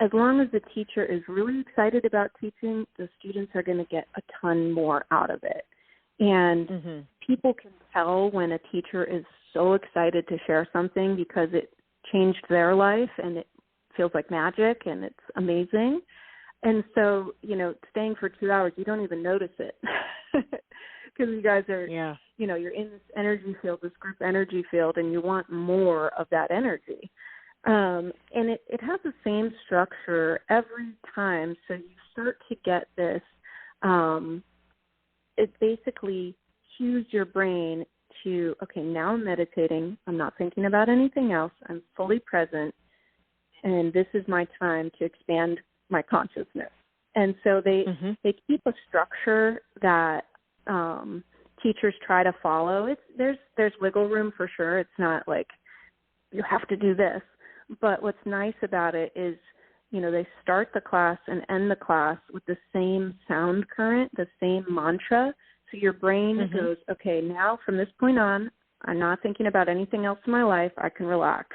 as long as the teacher is really excited about teaching, the students are going to get a ton more out of it. And people can tell when a teacher is so excited to share something because it changed their life and it feels like magic and it's amazing. And so, staying for 2 hours, you don't even notice it because you guys are, you're in this energy field, this group energy field, and you want more of that energy. And it has the same structure every time. So you start to get this, it basically cues your brain to, okay, now I'm meditating. I'm not thinking about anything else. I'm fully present. And this is my time to expand my consciousness. And so they keep a structure that teachers try to follow. There's wiggle room for sure. It's not like you have to do this. But what's nice about it is, they start the class and end the class with the same sound current, the same mantra. So your brain goes, okay, now from this point on, I'm not thinking about anything else in my life. I can relax.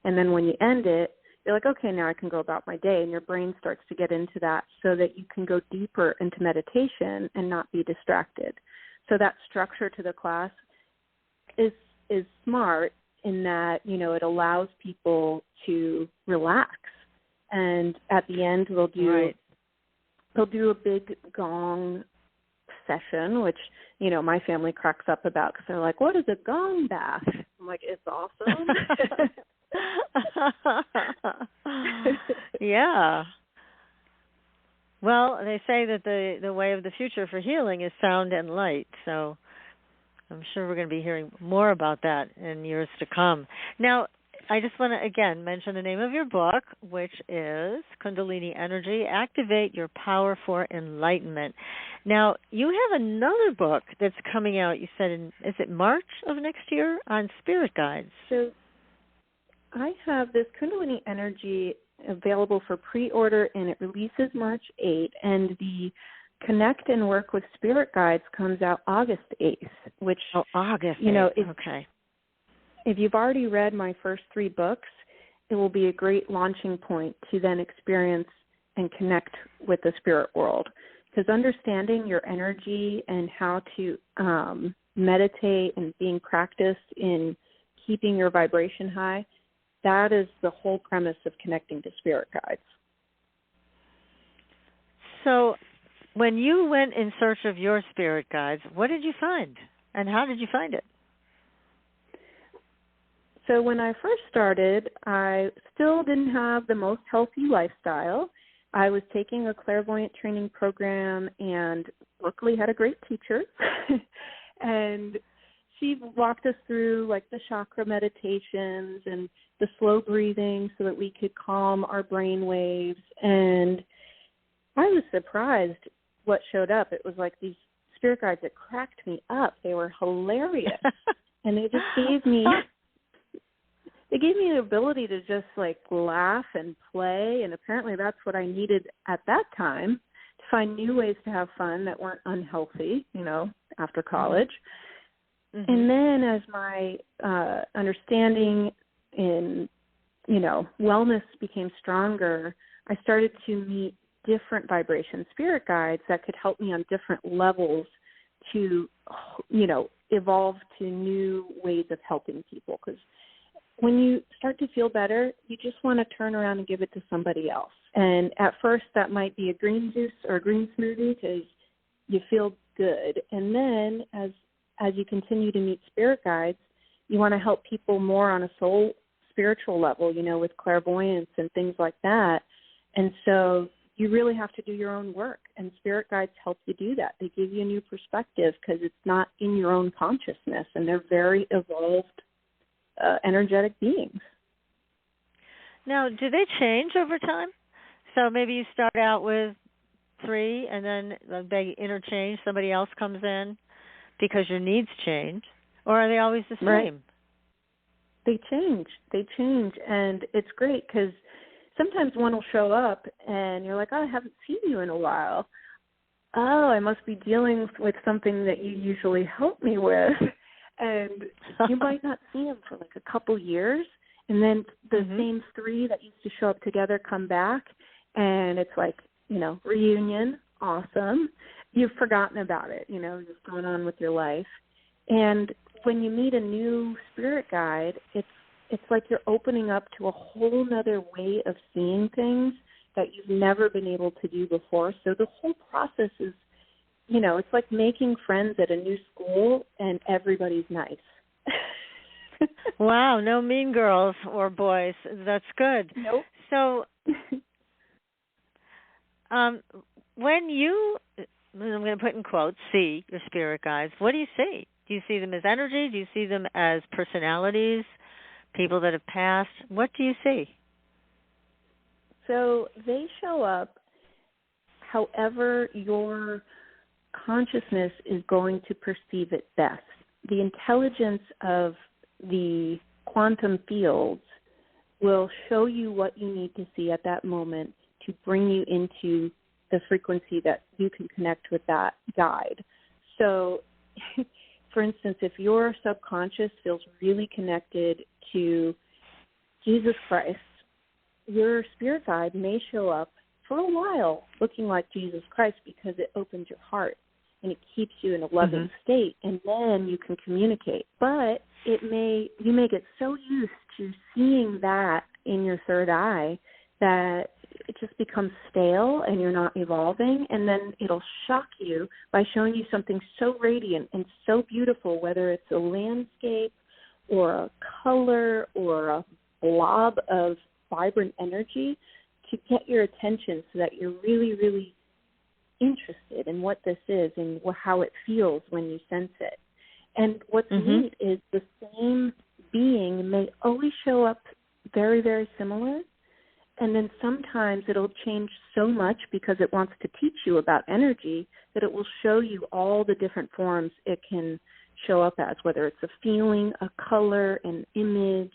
And then when you end it, you're like, okay, now I can go about my day. And your brain starts to get into that so that you can go deeper into meditation and not be distracted. So that structure to the class is smart in that, it allows people to relax. And at the end, they'll do a big gong session, which, my family cracks up about because they're like, what is a gong bath? I'm like, it's awesome. Yeah. Well, they say that the way of the future for healing is sound and light. So I'm sure we're going to be hearing more about that in years to come. Now, I just want to, again, mention the name of your book, which is Kundalini Energy Activate Your Power for Enlightenment. Now, you have another book that's coming out, you said, is it March of next year, on spirit guides? So I have this Kundalini Energy available for pre-order, and it releases March 8th, and the Connect and Work with Spirit Guides comes out August 8th, which, August 8th. Okay. If you've already read my first 3 books, it will be a great launching point to then experience and connect with the spirit world. Because understanding your energy and how to meditate and being practiced in keeping your vibration high, that is the whole premise of connecting to spirit guides. So when you went in search of your spirit guides, what did you find? And how did you find it? So when I first started, I still didn't have the most healthy lifestyle. I was taking a clairvoyant training program and luckily had a great teacher. And she walked us through like the chakra meditations and the slow breathing so that we could calm our brain waves. And I was surprised what showed up. It was like these spirit guides that cracked me up. They were hilarious. And they just gave me the ability to just like laugh and play. And apparently that's what I needed at that time, to find new ways to have fun that weren't unhealthy, after college. And then as my understanding in, wellness became stronger, I started to meet different vibration spirit guides that could help me on different levels to, evolve to new ways of helping people. Because when you start to feel better, you just want to turn around and give it to somebody else. And at first that might be a green juice or a green smoothie because you feel good. And then as you continue to meet spirit guides, you want to help people more on a soul spiritual level, with clairvoyance and things like that. And so you really have to do your own work, and spirit guides help you do that. They give you a new perspective because it's not in your own consciousness, and they're very evolved energetic beings. Now, do they change over time? So maybe you start out with 3 and then they interchange, somebody else comes in because your needs change, or are they always the same? Right. They change, and it's great because sometimes one will show up and you're like, oh, I haven't seen you in a while. Oh, I must be dealing with something that you usually help me with. And you might not see them for like a couple years, and then the same three that used to show up together come back, and it's like, reunion, awesome. You've forgotten about it, just going on with your life. And when you meet a new spirit guide, it's like you're opening up to a whole nother way of seeing things that you've never been able to do before. So the whole process is, it's like making friends at a new school and everybody's nice. Wow, no mean girls or boys. That's good. Nope. So when you, I'm going to put in quotes, see your spirit guides, what do you see? Do you see them as energy? Do you see them as personalities, people that have passed? What do you see? So they show up however your consciousness is going to perceive it best. The intelligence of the quantum fields will show you what you need to see at that moment to bring you into the frequency that you can connect with that guide. So, for instance, if your subconscious feels really connected to Jesus Christ, your spirit guide may show up for a while looking like Jesus Christ because it opens your heart and it keeps you in a loving state, and then you can communicate. But you may get so used to seeing that in your third eye that it just becomes stale and you're not evolving, and then it'll shock you by showing you something so radiant and so beautiful, whether it's a landscape or a color or a blob of vibrant energy, to get your attention so that you're really, really interested in what this is and how it feels when you sense it. And what's neat is the same being may always show up very, very similar, and then sometimes it'll change so much because it wants to teach you about energy that it will show you all the different forms it can show up as, whether it's a feeling, a color, an image,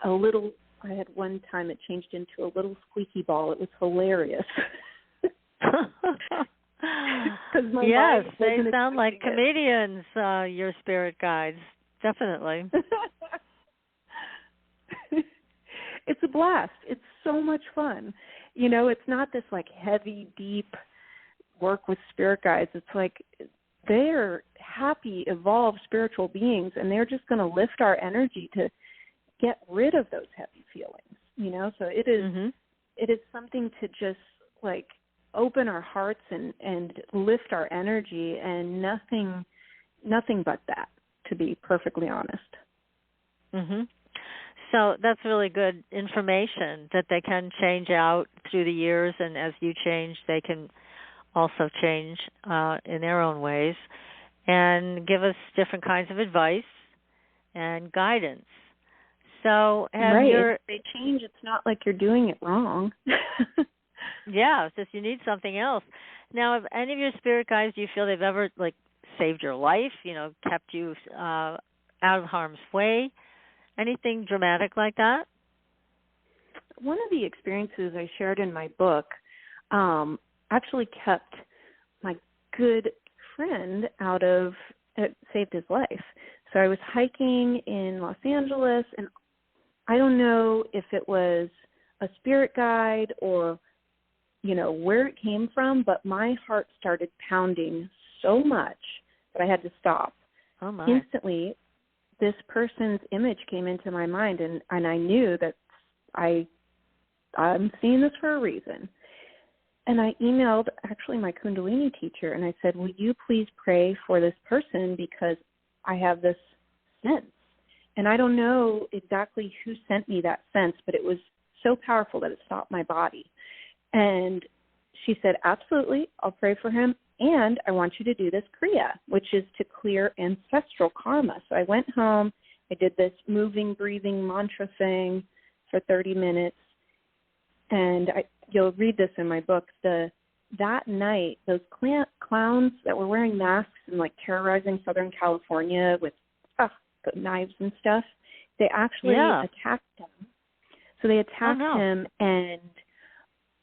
I had one time it changed into a little squeaky ball. It was hilarious. Yes, they sound like comedians, your spirit guides, definitely. It's a blast. It's so much fun. It's not this like heavy, deep work with spirit guides. It's like they're happy, evolved spiritual beings, and they're just going to lift our energy to get rid of those heavy feelings, So it is something to just like open our hearts and lift our energy, and nothing but that, to be perfectly honest. So that's really good information that they can change out through the years, and as you change, they can also change in their own ways and give us different kinds of advice and guidance. So if they change, it's not like you're doing it wrong. Yeah, it's just you need something else. Now, have any of your spirit guides, do you feel they've ever saved your life, kept you out of harm's way? Anything dramatic like that? One of the experiences I shared in my book actually kept my good friend it saved his life. So I was hiking in Los Angeles, and I don't know if it was a spirit guide or, where it came from, but my heart started pounding so much that I had to stop. Oh, my. Instantly, this person's image came into my mind, and I knew that I'm seeing this for a reason. And I emailed actually my Kundalini teacher, and I said, will you please pray for this person because I have this sense. And I don't know exactly who sent me that sense, but it was so powerful that it stopped my body. And she said, absolutely, I'll pray for him. And I want you to do this Kriya, which is to clear ancestral karma. So I went home. I did this moving, breathing mantra thing for 30 minutes. And you'll read this in my book. That night, those clowns that were wearing masks and terrorizing Southern California with knives and stuff, they actually attacked him. So they attacked him and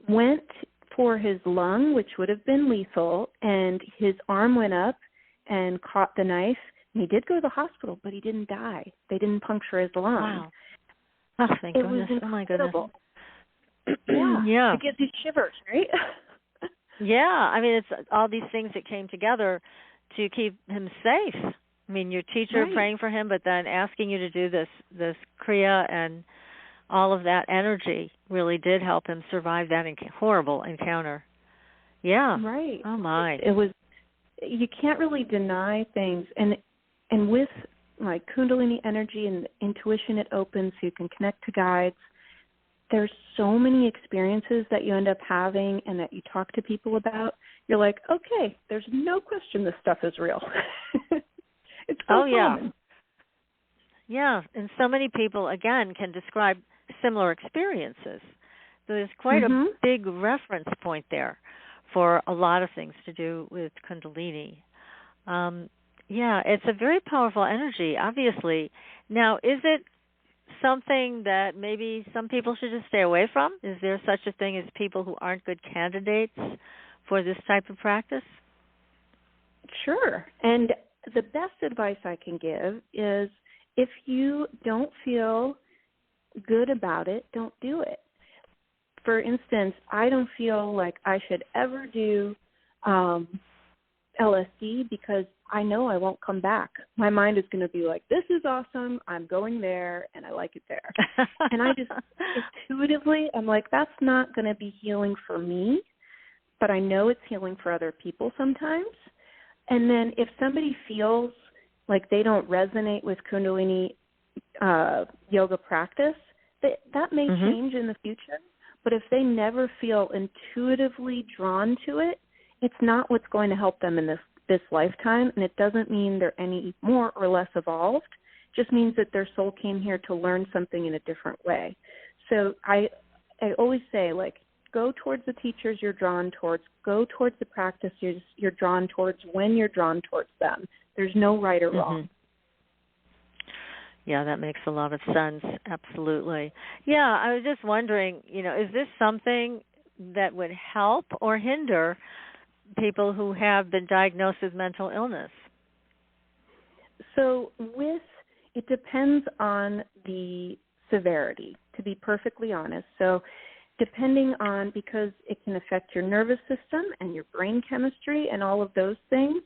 went for his lung, which would have been lethal, and his arm went up and caught the knife. And he did go to the hospital, but he didn't die. They didn't puncture his lung. Wow. Oh, thank goodness. Oh, my goodness. Yeah. It gives you shivers, right? Yeah. I mean, it's all these things that came together to keep him safe. I mean, your teacher praying for him, but then asking you to do this Kriya, and all of that energy really did help him survive that horrible encounter. Yeah. Right. Oh, my. It was, you can't really deny things. And with like Kundalini energy and intuition, it opens so you can connect to guides. There's so many experiences that you end up having and that you talk to people about. You're like, okay, there's no question this stuff is real. It's so common. Yeah, and so many people, again, can describe similar experiences. There's quite a big reference point there for a lot of things to do with Kundalini. Yeah, it's a very powerful energy, obviously. Now, is it something that maybe some people should just stay away from? Is there such a thing as people who aren't good candidates for this type of practice? Sure. And the best advice I can give is if you don't feel good about it, don't do it. For instance, I don't feel like I should ever do LSD because I know I won't come back. My mind is going to be like, this is awesome. I'm going there, and I like it there. And I just intuitively, I'm like, that's not going to be healing for me, but I know it's healing for other people sometimes. And then if somebody feels like they don't resonate with Kundalini yoga practice, that may change in the future. But if they never feel intuitively drawn to it, it's not what's going to help them in this lifetime. And it doesn't mean they're any more or less evolved. It just means that their soul came here to learn something in a different way. So I always say, like, go towards the teachers you're drawn towards. Go towards the practices you're drawn towards when you're drawn towards them. There's no right or wrong. Yeah, that makes a lot of sense. Absolutely. Yeah, I was just wondering, is this something that would help or hinder people who have been diagnosed with mental illness? So it depends on the severity, to be perfectly honest. So depending on, because it can affect your nervous system and your brain chemistry and all of those things,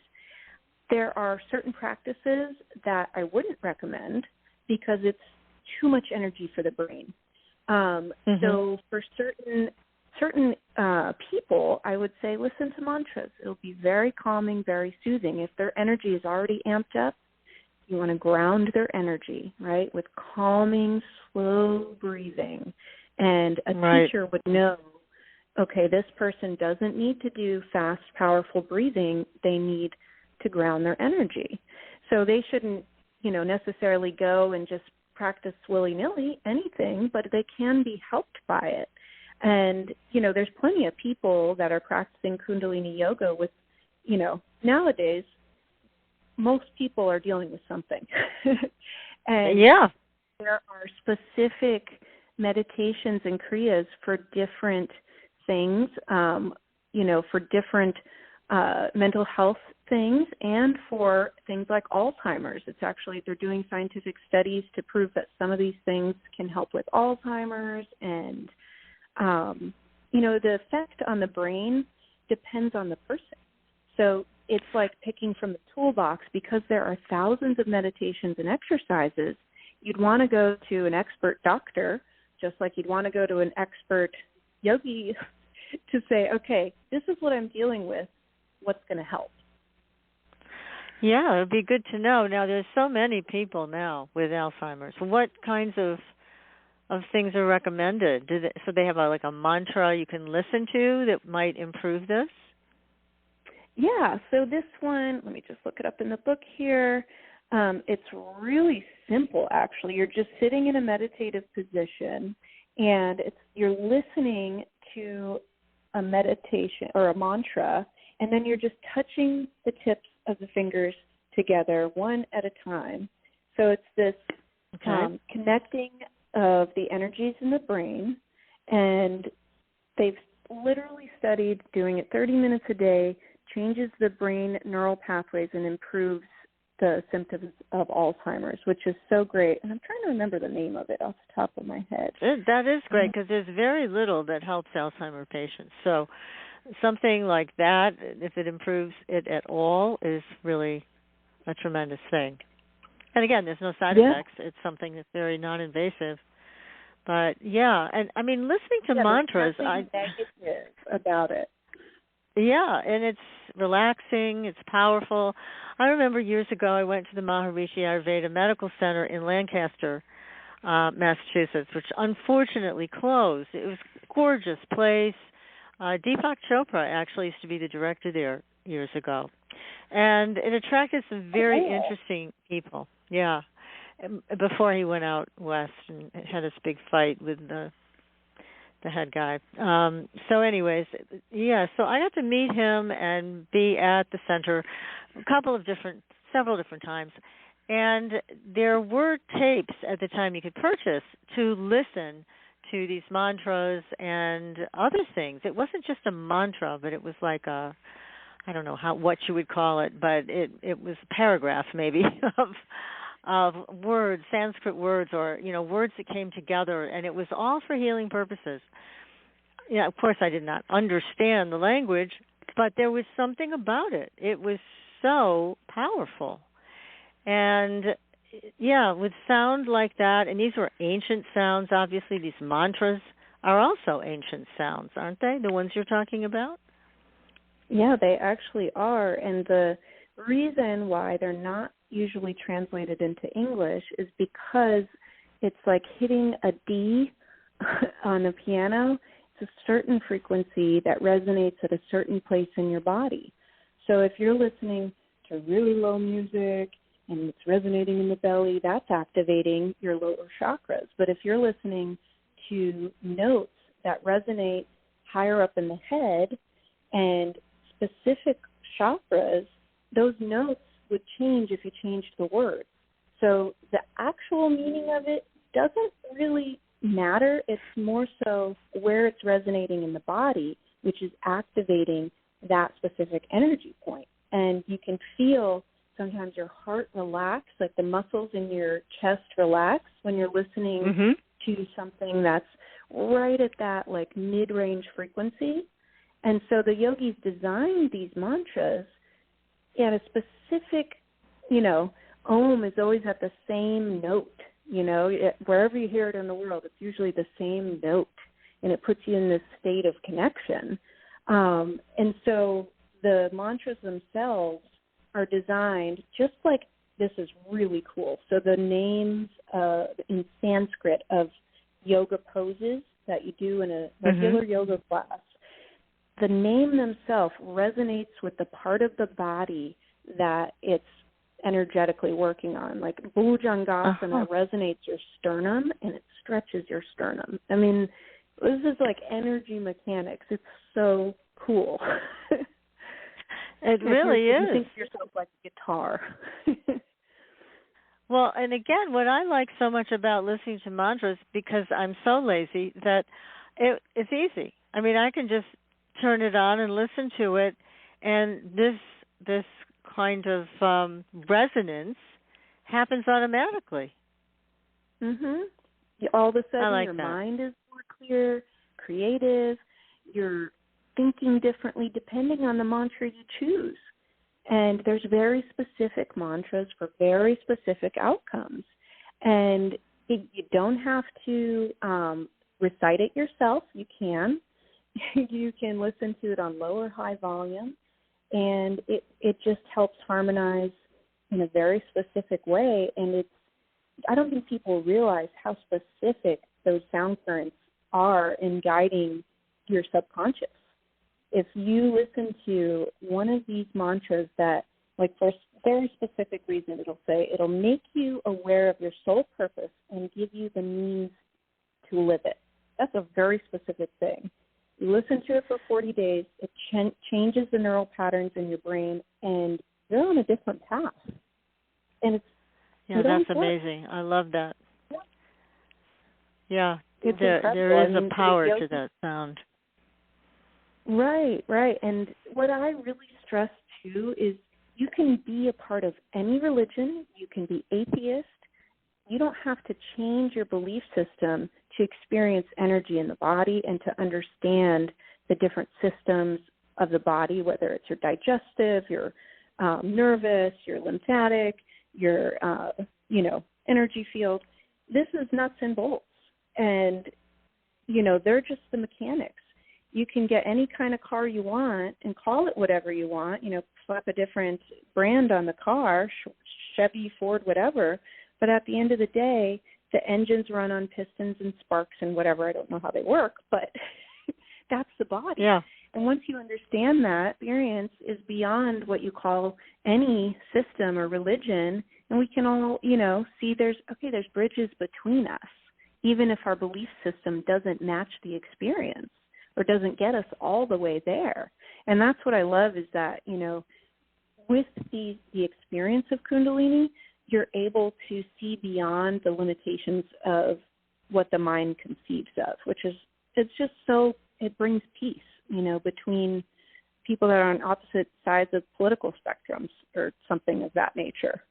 there are certain practices that I wouldn't recommend because it's too much energy for the brain. So for certain people, I would say listen to mantras. It'll be very calming, very soothing. If their energy is already amped up, you want to ground their energy, right, with calming, slow breathing. And a teacher would know, okay, this person doesn't need to do fast, powerful breathing. They need to ground their energy. So they shouldn't, necessarily go and just practice willy-nilly anything, but they can be helped by it. And, there's plenty of people that are practicing Kundalini yoga with, nowadays, most people are dealing with something. And there are specific meditations and kriyas for different things, for different mental health things and for things like Alzheimer's. It's actually, they're doing scientific studies to prove that some of these things can help with Alzheimer's. And, the effect on the brain depends on the person. So it's like picking from the toolbox. Because there are thousands of meditations and exercises, you'd want to go to an expert doctor, just like you'd want to go to an expert yogi to say, okay, this is what I'm dealing with. What's going to help? Yeah, it would be good to know. Now, there's so many people now with Alzheimer's. What kinds of things are recommended? So they have a mantra you can listen to that might improve this? Yeah, so this one, let me just look it up in the book here. It's really simple, actually. You're just sitting in a meditative position, and you're listening to a meditation or a mantra, and then you're just touching the tips of the fingers together one at a time. So it's this connecting of the energies in the brain, and they've literally studied doing it 30 minutes a day, changes the brain neural pathways and improves the symptoms of Alzheimer's, which is so great. And I'm trying to remember the name of it off the top of my head. That is great because there's very little that helps Alzheimer's patients. So something like that, if it improves it at all, is really a tremendous thing. And again, there's no side effects. It's something that's very non-invasive. But yeah, and I mean, listening to mantras, there's nothing negative about it. Yeah, and it's relaxing. It's powerful. I remember years ago, I went to the Maharishi Ayurveda Medical Center in Lancaster, Massachusetts, which unfortunately closed. It was a gorgeous place. Deepak Chopra actually used to be the director there years ago. And it attracted some very interesting people, before he went out west and had this big fight with the head guy. So anyways, so I got to meet him and be at the center several different times. And there were tapes at the time you could purchase to listen to these mantras and other things. It wasn't just a mantra, but it was like I don't know what you would call it, but it was a paragraph maybe of words, Sanskrit words, or words that came together, and it was all for healing purposes. Yeah, of course I did not understand the language, but there was something about it. It was so powerful. And with sound like that, and these were ancient sounds, obviously these mantras are also ancient sounds, aren't they? The ones you're talking about? Yeah, they actually are. And the reason why they're not usually translated into English is because it's like hitting a D on a piano. It's a certain frequency that resonates at a certain place in your body. So if you're listening to really low music and it's resonating in the belly, that's activating your lower chakras. But if you're listening to notes that resonate higher up in the head and specific chakras, those notes would change if you changed the word. So the actual meaning of it doesn't really matter. It's more so where it's resonating in the body, which is activating that specific energy point. And you can feel sometimes your heart relax, like the muscles in your chest relax when you're listening to something that's right at that like mid-range frequency. And so the yogis designed these mantras at a specific, Om is always at the same note, wherever you hear it in the world, it's usually the same note, and it puts you in this state of connection. And so the mantras themselves are designed just like, this is really cool. So the names in Sanskrit of yoga poses that you do in a regular yoga class, the name themselves resonates with the part of the body that it's energetically working on. Like Bhujangasana resonates your sternum and it stretches your sternum. I mean, this is like energy mechanics. It's so cool. It really is. You think of yourself like a guitar. Well, and again, what I like so much about listening to mantras, because I'm so lazy, that it's easy. I mean, I can just turn it on and listen to it, and this kind of resonance happens automatically. All of a sudden, your that. mind is more clear, creative. You're thinking differently depending on the mantra you choose. And there's very specific mantras for very specific outcomes. And you don't have to recite it yourself. You can. You can listen to it on low or high volume, and it just helps harmonize in a very specific way. And I don't think people realize how specific those sound currents are in guiding your subconscious. If you listen to one of these mantras that, like for a very specific reason, it'll make you aware of your soul purpose and give you the means to live it. That's a very specific thing. You listen to it for 40 days, it changes the neural patterns in your brain, and you're on a different path. And that's amazing. I love that. Yeah, it's there is a power to that sound. Right. And what I really stress, too, is you can be a part of any religion. You can be atheist. You don't have to change your belief system to experience energy in the body and to understand the different systems of the body, whether it's your digestive, your nervous, your lymphatic, your, energy field. This is nuts and bolts. And, they're just the mechanics. You can get any kind of car you want and call it whatever you want, slap a different brand on the car, Chevy, Ford, whatever. But at the end of the day, the engines run on pistons and sparks and whatever. I don't know how they work, but that's the body. Yeah. And once you understand that, experience is beyond what you call any system or religion. And we can all, see there's bridges between us, even if our belief system doesn't match the experience or doesn't get us all the way there. And that's what I love is that, with the experience of Kundalini, you're able to see beyond the limitations of what the mind conceives of, which is, it brings peace, between people that are on opposite sides of political spectrums or something of that nature.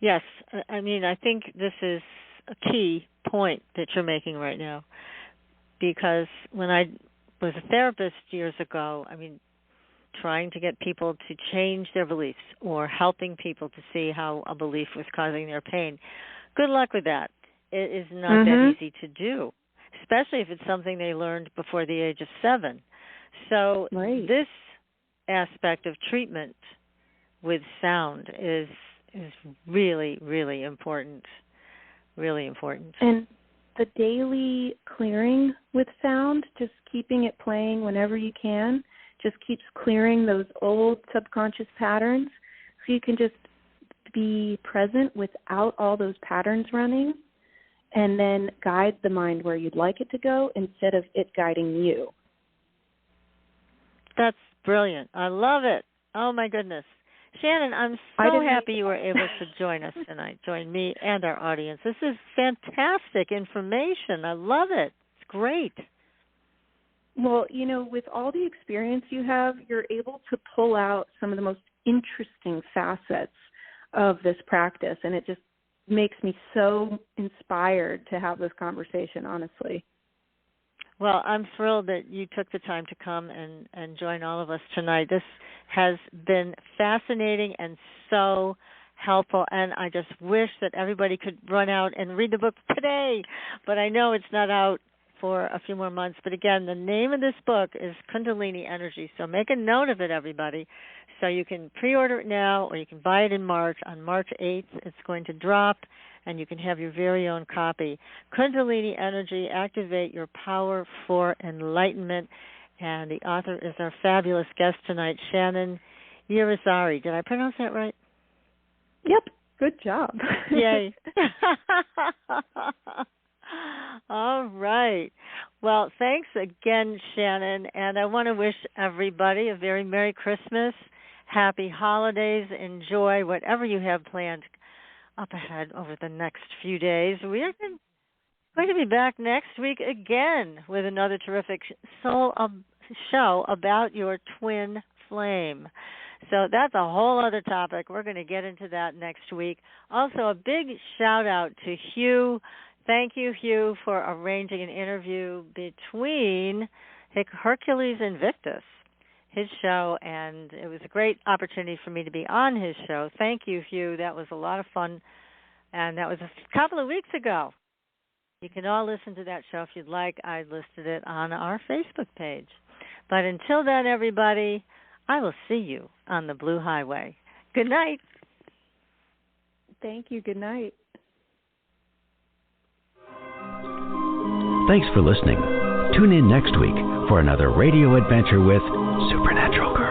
Yes. I mean, I think this is a key point that you're making right now, because when I was a therapist years ago, trying to get people to change their beliefs or helping people to see how a belief was causing their pain. Good luck with that. It is not that easy to do, especially if it's something they learned before the age of 7. So This aspect of treatment with sound is really, really important, really important. And the daily clearing with sound, just keeping it playing whenever you can, just keeps clearing those old subconscious patterns, so you can just be present without all those patterns running, and then guide the mind where you'd like it to go instead of it guiding you. That's brilliant. I love it. Oh, my goodness. Shannon, I'm so happy you were able to join us tonight, join me and our audience. This is fantastic information. I love it. It's great. Well, with all the experience you have, you're able to pull out some of the most interesting facets of this practice, and it just makes me so inspired to have this conversation, honestly. Well, I'm thrilled that you took the time to come and join all of us tonight. This has been fascinating and so helpful, and I just wish that everybody could run out and read the book today, but I know it's not out for a few more months. But again, the name of this book is Kundalini Energy, so make a note of it, everybody. So you can pre-order it now, or you can buy it in March. On March 8th, it's going to drop, and you can have your very own copy. Kundalini Energy, Activate Your Power for Enlightenment. And the author is our fabulous guest tonight, Shannon Yrizarry. Did I pronounce that right? Yep. Good job. Yay. All right. Well, thanks again, Shannon. And I want to wish everybody a very Merry Christmas, Happy Holidays. Enjoy whatever you have planned up ahead over the next few days. We are going to be back next week again with another terrific show about your twin flame. So that's a whole other topic. We're going to get into that next week. Also, a big shout-out to Hugh. Thank you, Hugh, for arranging an interview between Hercules and Victus, his show, and it was a great opportunity for me to be on his show. Thank you, Hugh. That was a lot of fun, and that was a couple of weeks ago. You can all listen to that show if you'd like. I listed it on our Facebook page. But until then, everybody, I will see you on the Blue Highway. Good night. Thank you. Good night. Thanks for listening. Tune in next week for another radio adventure with Supernatural Girl.